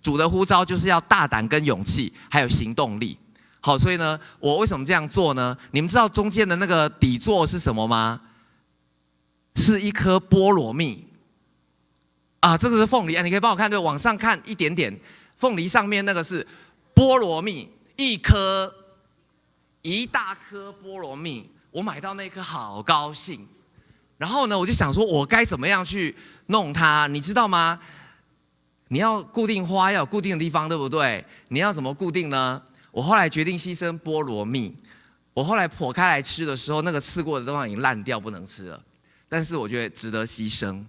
主的呼召就是要大胆跟勇气，还有行动力。好，所以呢，我为什么这样做呢？你们知道中间的那个底座是什么吗？是一颗菠萝蜜这个是凤梨你可以帮我看，对，往上看一点点，凤梨上面那个是菠萝蜜，一大颗菠萝蜜，我买到那颗好高兴。然后呢，我就想说，我该怎么样去弄它？你知道吗？你要固定花，要有固定的地方，对不对？你要怎么固定呢？我后来决定牺牲菠萝蜜。我后来剖开来吃的时候，那个刺过的地方已经烂掉，不能吃了。但是我觉得值得牺牲。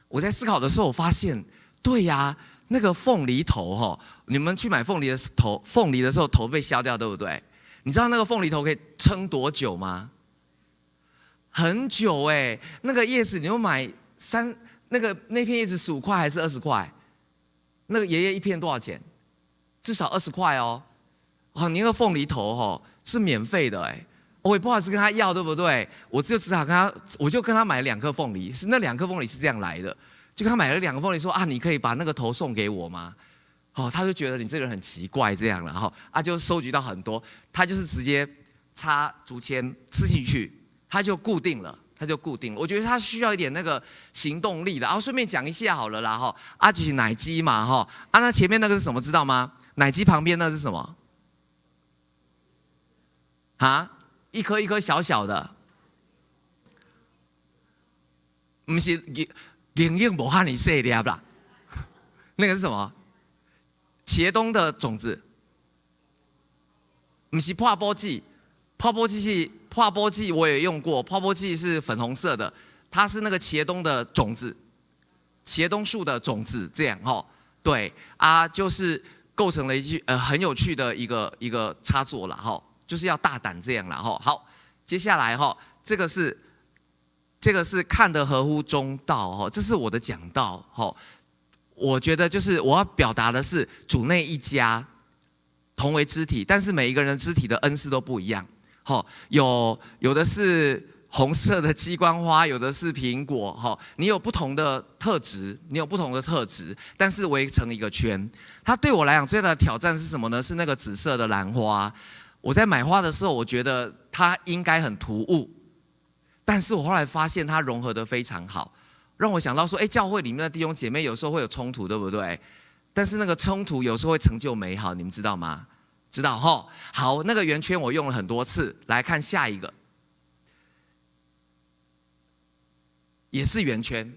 我在思考的时候，我发现，对呀，那个凤梨头你们去买凤梨的时候头被削掉，对不对？你知道那个凤梨头可以撑多久吗？很久那个叶子你就买那片叶子15块还是20块？那个爷爷一片多少钱？至少20块你那个凤梨头是免费的我也不好意思跟他要，对不对？我就只好我就跟他买2颗凤梨，是那2颗凤梨是这样来的，就跟他买了2个凤梨，说你可以把那个头送给我吗？他就觉得你这个人很奇怪这样了就收集到很多，他就是直接插竹签刺进去。它就固定了，我觉得它需要一点那个行动力的。然后顺便讲一下好了啦就是奶鸡嘛那前面那个是什么知道吗？奶鸡旁边那是什么？一颗一颗小小的，不是灵应无哈你细粒啦，那个是什么？茄冬的种子，不是泡波剂，泡波剂我也用过，泡波剂是粉红色的，它是那个茄冬的种子，茄冬树的种子这样哈，对啊，就是构成了一句很有趣的一个插座啦哈，就是要大胆这样啦哈。好，接下来哈，这个是看得合乎中道哈，这是我的讲道哈。我觉得就是我要表达的是主内一家同为肢体，但是每一个人肢体的恩赐都不一样。好，有的是红色的鸡冠花，有的是苹果。哈，你有不同的特质，但是围成一个圈。它对我来讲最大的挑战是什么呢？是那个紫色的兰花。我在买花的时候，我觉得它应该很突兀，但是我后来发现它融合得非常好。让我想到说，教会里面的弟兄姐妹有时候会有冲突，对不对？但是那个冲突有时候会成就美好，你们知道吗？知道哈。好，那个圆圈我用了很多次。来看下一个，也是圆圈，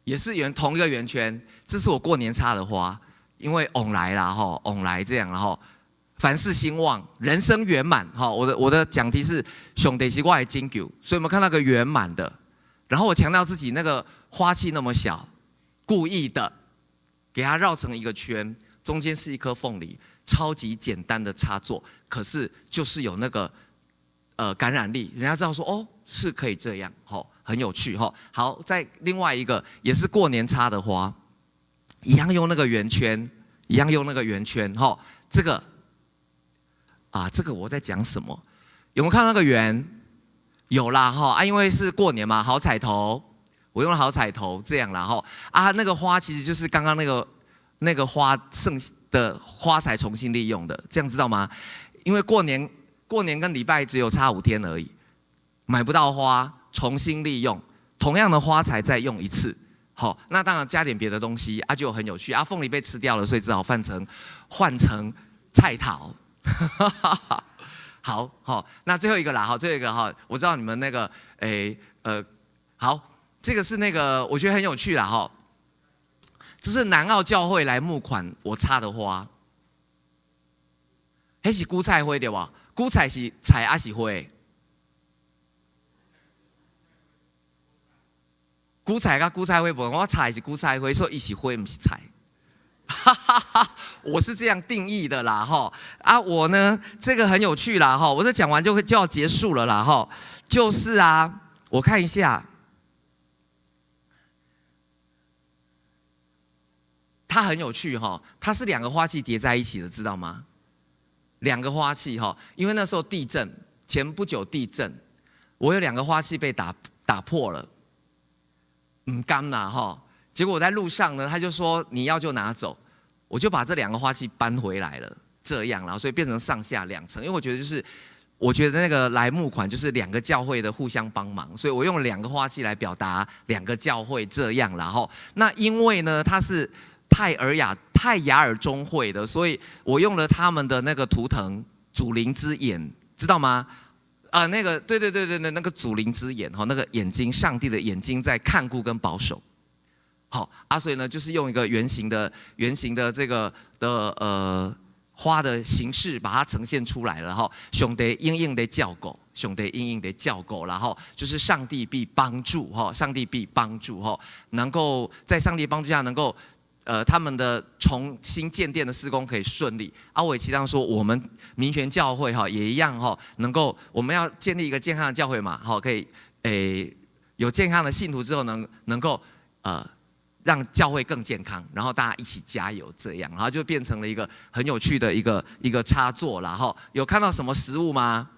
也是同一个圆圈。这是我过年插的花，因为翁来啦哈，翁来这样，然后。凡事兴旺，人生圆满。哈，我的讲题是兄弟是我的金球，所以我们看到个圆满的。然后我强调自己那个花器那么小，故意的给它绕成一个圈，中间是一颗凤梨，超级简单的插座，可是就是有那个感染力，人家知道说哦是可以这样，哈，很有趣哈。好，再另外一个也是过年插的花，一样用那个圆圈，哈，这个。这个我在讲什么？有没有看到那个圆？有啦哈因为是过年嘛，好彩头，我用了好彩头这样啦哈那个花其实就是刚刚那个花剩的花材重新利用的，这样知道吗？因为过年跟礼拜只有差5天而已，买不到花，重新利用同样的花材再用一次。好，那当然加点别的东西就很有趣凤梨被吃掉了，所以只好换成菜桃。好，那最后一个啦，最后一个我知道你们那个，好，这个是那个我觉得很有趣啦这是南澳教会来募款我插的花，那是韭菜花对吧？韭菜是菜还是花？韭菜跟韭菜花不同，我插的是韭菜花，所以它是花不是菜。我是这样定义的啦我呢这个很有趣啦我这讲完就要结束了啦就是我看一下，它很有趣它是2个花器叠在一起的，知道吗？2个花器因为那时候地震，前不久地震，我有2个花器被打破了，不甘啦结果我在路上呢，他就说你要就拿走，我就把这2个花器搬回来了，这样啦，所以变成上下2层。因为我觉得那个来募款就是2个教会的互相帮忙，所以我用了2个花器来表达2个教会这样啦那因为呢，它是泰雅尔中会的，所以我用了他们的那个图腾祖灵之眼，知道吗？那个对，那个祖灵之眼那个眼睛，上帝的眼睛在看顾跟保守。好所以呢，就是用一个圆形的这个的花的形式把它呈现出来了兄弟硬硬的叫狗，然后就是上帝必帮助能够在上帝帮助下能够他们的重新建殿的施工可以顺利我也期待说我们民权教会也一样能够我们要建立一个健康的教会嘛可以有健康的信徒之后能够让教会更健康，然后大家一起加油，这样，然后就变成了一个很有趣的一个插座啦有看到什么食物吗？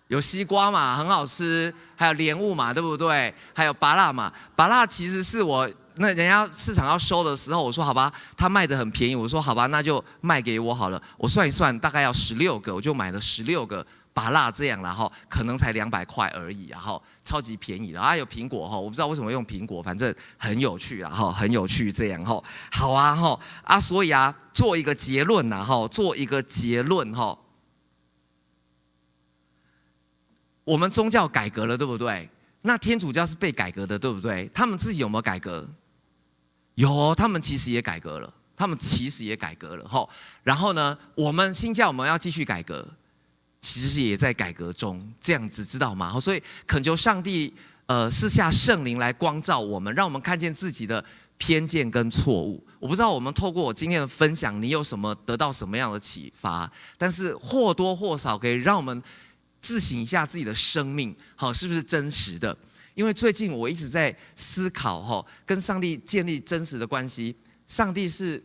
有西瓜嘛，很好吃，还有莲雾嘛，对不对？还有芭乐嘛，芭乐其实是我那人家市场要收的时候，我说好吧，他卖得很便宜，我说好吧，那就卖给我好了。我算一算，大概要16个，我就买了16个芭乐这样，然后可能才200块而已，然后超级便宜的有苹果我不知道为什么用苹果，反正很有趣很有趣这样好所以做一个结论我们宗教改革了，对不对？那天主教是被改革的，对不对？他们自己有没有改革？有，他们其实也改革了。然后呢，我们新教我们要继续改革，其实也在改革中，这样子知道吗？所以恳求上帝，赐下圣灵来光照我们，让我们看见自己的偏见跟错误。我不知道我们透过我今天的分享，你有什么得到什么样的启发？但是或多或少可以让我们自省一下自己的生命，好，是不是真实的？因为最近我一直在思考，跟上帝建立真实的关系。上帝是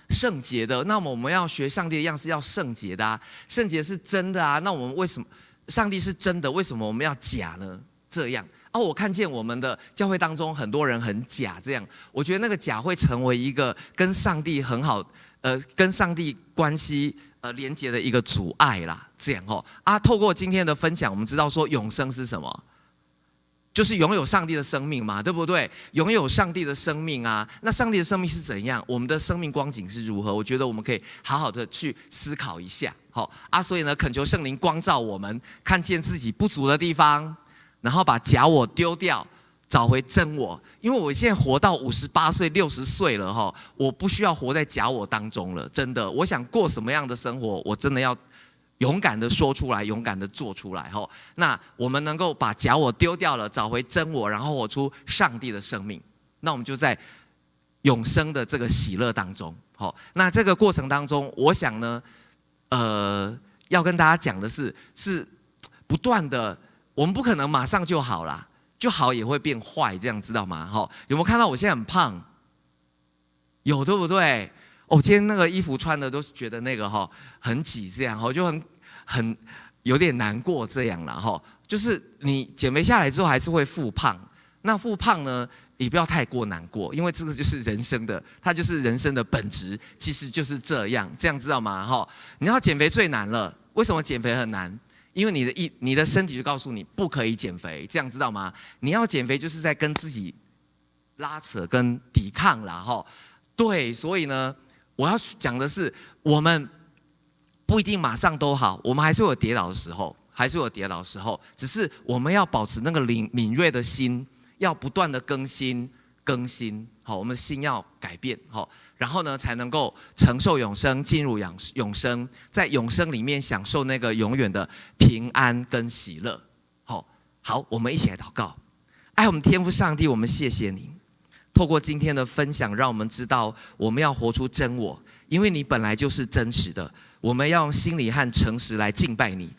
圣洁的，那么我们要学上帝的样式，要圣洁的啊。圣洁是真的啊，那我们为什么上帝是真的？为什么我们要假呢？这样我看见我们的教会当中很多人很假，这样我觉得那个假会成为一个跟上帝很好，跟上帝关系连结的一个阻碍啦。这样透过今天的分享，我们知道说永生是什么？就是拥有上帝的生命嘛，对不对？拥有上帝的生命啊，那上帝的生命是怎样？我们的生命光景是如何？我觉得我们可以好好的去思考一下，所以呢，恳求圣灵光照我们，看见自己不足的地方，然后把假我丢掉，找回真我。因为我现在活到58岁、60岁了，我不需要活在假我当中了，真的。我想过什么样的生活，我真的要勇敢的说出来，勇敢的做出来。那我们能够把假我丢掉了，找回真我，然后活出上帝的生命，那我们就在永生的这个喜乐当中。那这个过程当中，我想呢，要跟大家讲的是不断的，我们不可能马上就好啦，就好也会变坏，这样知道吗？有没有看到我现在很胖？有，对不对？今天那个衣服穿的都是觉得那个很挤，这样就很有点难过这样啦。就是你减肥下来之后还是会复胖，那复胖呢也不要太过难过，因为这个就是人生的，它就是人生的本质，其实就是这样知道吗？你要减肥最难了，为什么减肥很难？因为你的身体就告诉你不可以减肥，这样知道吗？你要减肥就是在跟自己拉扯跟抵抗啦。对，所以呢，我要讲的是，我们不一定马上都好，我们还是有跌倒的时候，只是我们要保持那个敏锐的心，要不断的更新，我们的心要改变，然后呢，才能够承受永生，进入永生，在永生里面享受那个永远的平安跟喜乐。好，我们一起来祷告。爱我们天父上帝，我们谢谢你。透过今天的分享，让我们知道我们要活出真我，因为你本来就是真实的。我们要用心里和诚实来敬拜你，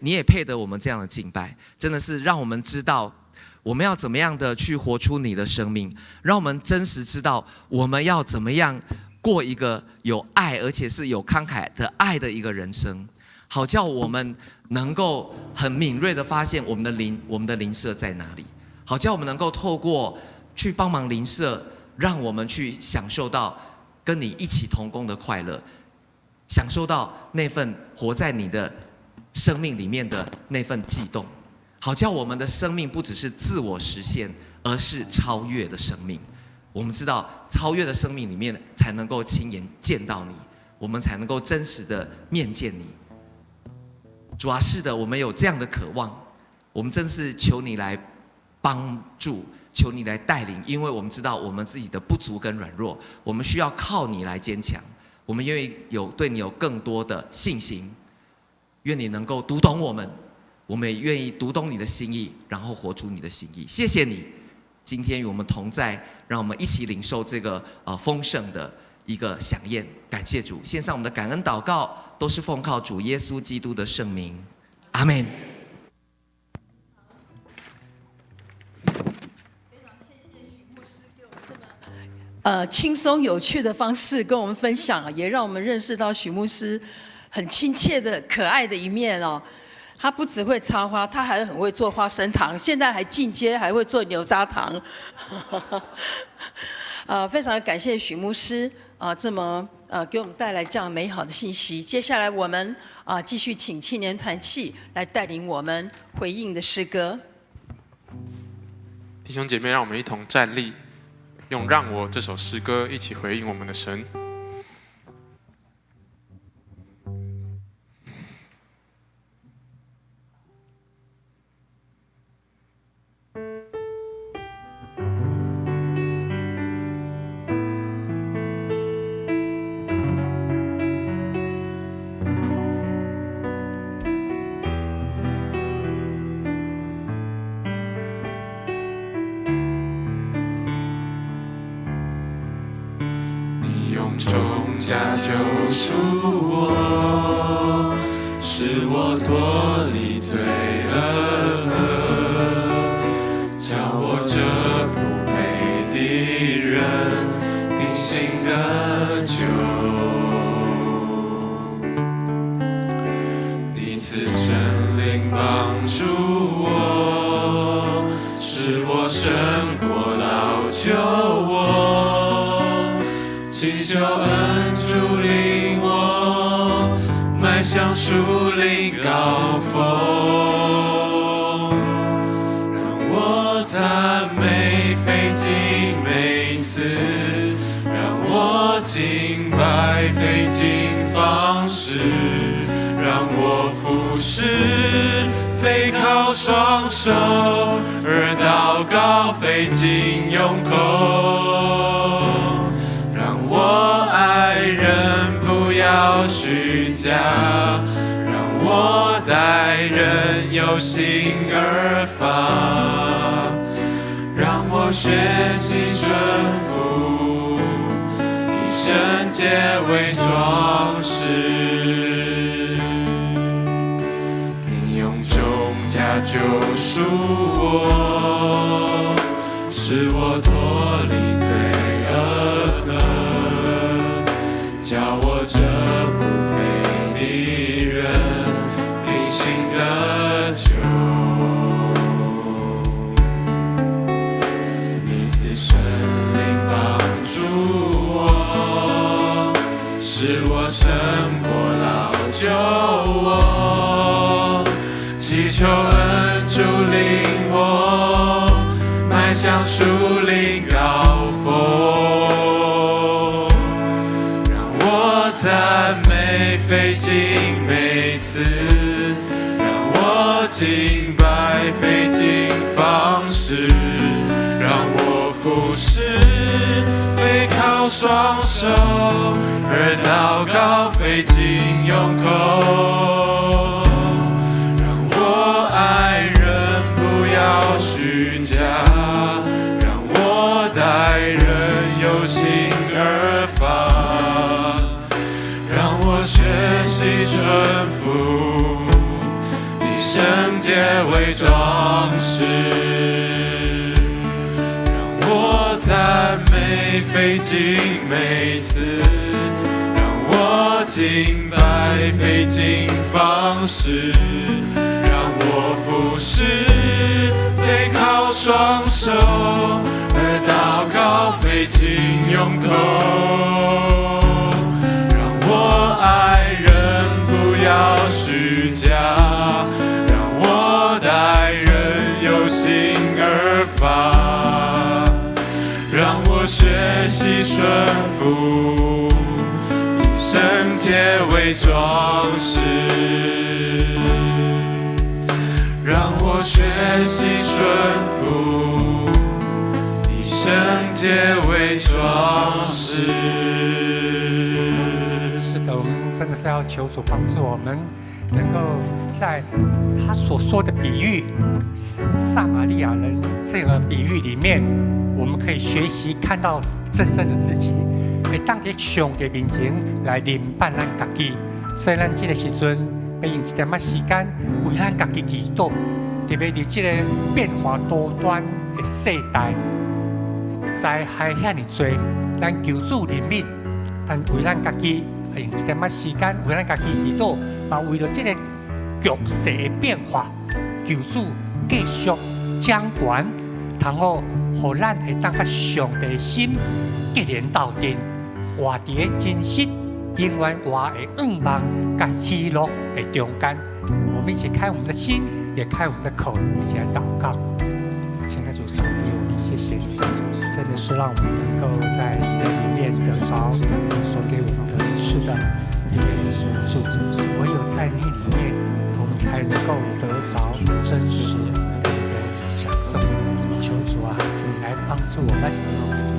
你也配得我们这样的敬拜。真的是让我们知道我们要怎么样的去活出你的生命，让我们真实知道我们要怎么样过一个有爱而且是有慷慨的爱的一个人生，好叫我们能够很敏锐的发现我们的邻舍在哪里。好叫我们能够透过去帮忙邻舍，让我们去享受到跟你一起同工的快乐，享受到那份活在你的生命里面的那份悸动。好叫我们的生命不只是自我实现，而是超越的生命。我们知道超越的生命里面才能够亲眼见到你，我们才能够真实的面见你。主啊，是的，我们有这样的渴望，我们真是求你来帮助，求你来带领，因为我们知道我们自己的不足跟软弱，我们需要靠你来坚强。我们愿意对你有更多的信心，愿你能够读懂我们，我们也愿意读懂你的心意，然后活出你的心意。谢谢你今天与我们同在，让我们一起领受这个丰盛的一个飨宴。感谢主，献上我们的感恩祷告，都是奉靠主耶稣基督的圣名，阿们。轻松有趣的方式跟我们分享，也让我们认识到许牧师很亲切的可爱的一面哦。他不只会插花，他还很会做花生糖，现在还进阶，还会做牛轧糖。非常感谢许牧师这么给我们带来这样美好的信息。接下来我们继续请青年团契来带领我们回应的诗歌。弟兄姐妹，让我们一同站立，用《让我》这首诗歌一起回应我们的神。价救赎我，使我脱离罪恶，叫我这不配的人平行得救。你赐圣灵帮助我，使我胜过老救我，祈求恩主领我迈向树林高峰，让我赞美费尽每次，让我敬拜费尽方式，让我服侍非靠双手，而祷告费尽用口，让我爱人不要虚假，让我待人有心而发，让我学习顺服，以圣洁为装饰。你用重价救赎我，使我脱离罪恶，叫我这不配的人平行得救。你赐圣灵帮助我，使我胜过老救我，祈求恩主领我迈向树林高峰，赞美费尽每次，让我敬拜费尽方式，让我服侍非靠双手，而祷告费尽用口，让我爱人不要虚假，让我待人有心而发，让我学习顺服，以圣洁为装饰，让我赞美费尽每次，让我敬拜费尽方式，让我服侍非靠双手，而祷告费尽用口。我爱人不要虚假，让我待人有心而发，让我学习顺服，以圣洁为装饰，让我学习顺服，以圣洁为装饰。我们真的是要求主帮助我们，能够在他所说的比喻撒玛利亚人这个比喻里面，我们可以学习看到真正的自己，会当在上帝面前来认办咱自己。所以咱这个时阵要用一点仔时间为咱自己祈祷，特别在这个变化多端的世代，灾害遐尼多，咱求主怜悯，咱为咱自己。用一点仔时间为咱家己祈祷，嘛为了这个局势的变化，求主继续掌权，然后互咱会当甲上帝的心结连到底，活伫个真实，永远活的愿望甲喜乐的中间。我们一起开我们的心，也开我们的口，一起来祷告。亲爱的主上帝，我们谢谢主，真的是让我们能够在里面得着你所给我们的。是的，因为主唯有在你里面，我们才能够得着真实的享受。求主啊，你来帮助我们，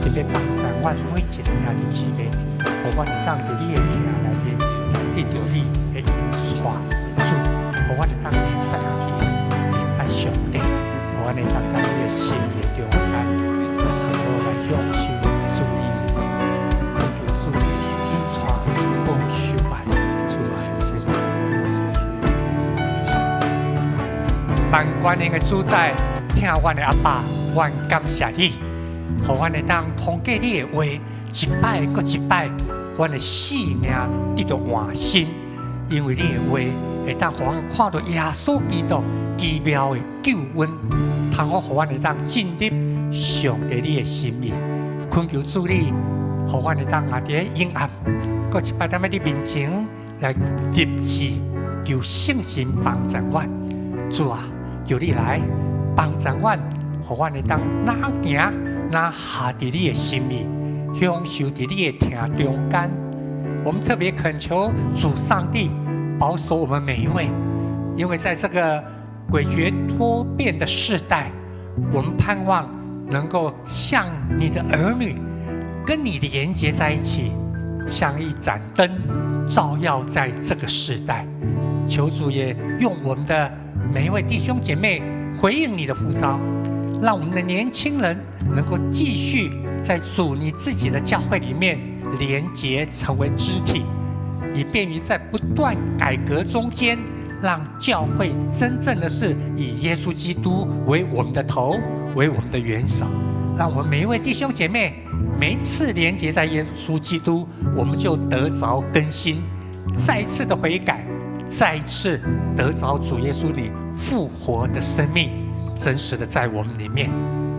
特别帮助我每一个人的姊妹，互我能当伫你的名内面，得到你的话主，互我能当明白明白上帝，互我能当你的心意中间，使我来享受主你。万关的主宰，听阮的阿爸，阮感谢你，互阮会当通过你的话，一摆搁一摆，阮的性命得到换新，因为你的话会当互阮看到耶稣基督奇妙的救恩，通好互阮会当进入上帝你的心意。恳求主你，互阮会当也伫阴暗，搁一摆踮在你面前来立志，求圣神帮助阮。主啊，求你来帮助阮，互阮会当哪行哪下伫你的心意，享受伫你的听中间。我们特别恳求主上帝保守我们每一位，因为在这个诡谲多变的世代，我们盼望能够像你的儿女，跟你连结在一起，像一盏灯，照耀在这个世代。求主也用我们的每一位弟兄姐妹回应你的呼召，让我们的年轻人能够继续在主你自己的教会里面连结，成为肢体，以便于在不断改革中间，让教会真正的是以耶稣基督为我们的头，为我们的元首。让我们每一位弟兄姐妹每一次连结在耶稣基督，我们就得着更新，再一次的悔改，再一次得着主耶稣你复活的生命，真实的在我们里面。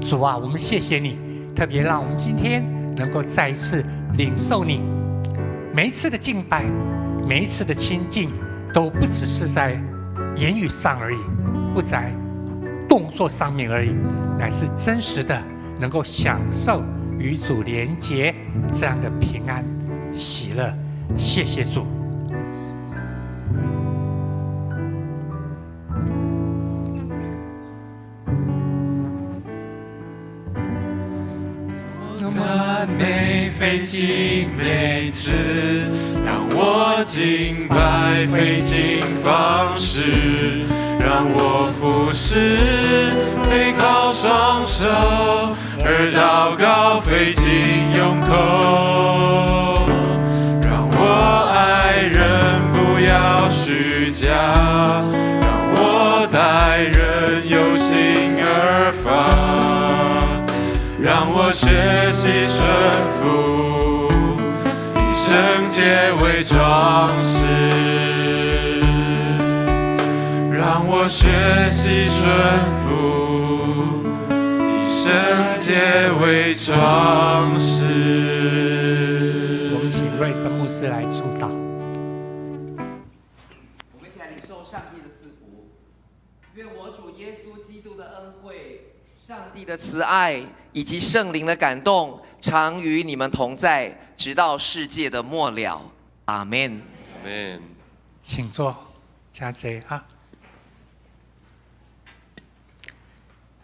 主啊，我们谢谢你，特别让我们今天能够再一次领受你。每一次的敬拜，每一次的亲近，都不只是在言语上而已，不在动作上面而已，乃是真实的能够享受与主连结这样的平安喜乐。谢谢主。赞美费尽每次，让我敬拜费尽方式，让我服侍非靠双手，而祷告费尽用口。让我爱人不要虚假，让我待人有心而发。让我学习顺服，以圣洁为装饰。让我学习顺服，以圣洁为装饰。我们请瑞森牧师来主导。我们一起来领受上帝的赐福。愿我主耶稣基督的恩惠、上帝的慈爱以及圣灵的感动，常与你们同在，直到世界的末了。阿们。阿们。请坐，请坐哈。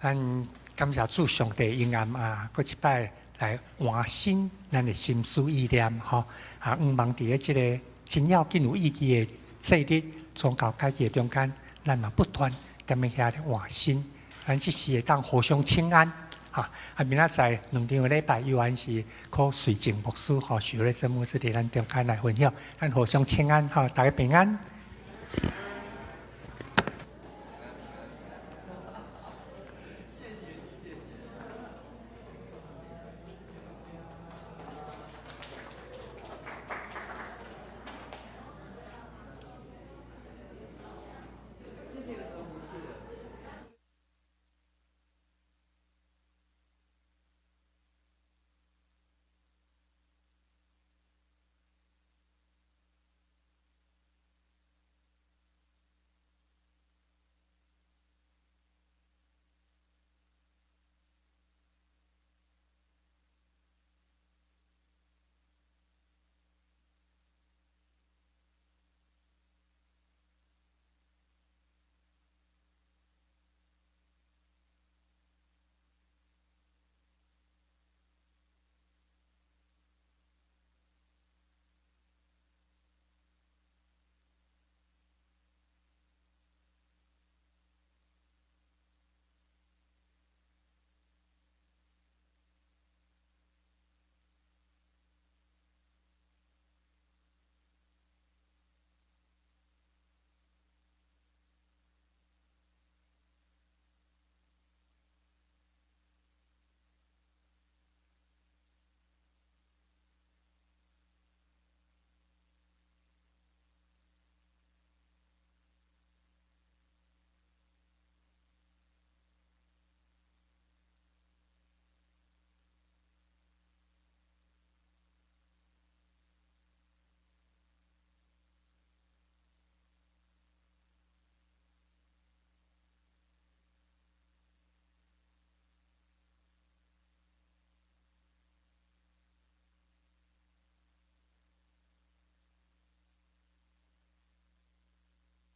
咱感谢主上帝恩恩啊，搁一摆来换新咱的心思意念吼啊，望伫咧即个真要紧有意义的节日宗教改革中间，咱嘛不断踮咧遐咧换新，咱即时会当互相请安。啊，明仔载2场的礼拜，有安是靠随静牧师吼，许瑞珍牧师伫咱中间来分享，咱互相请安吼，大家平安。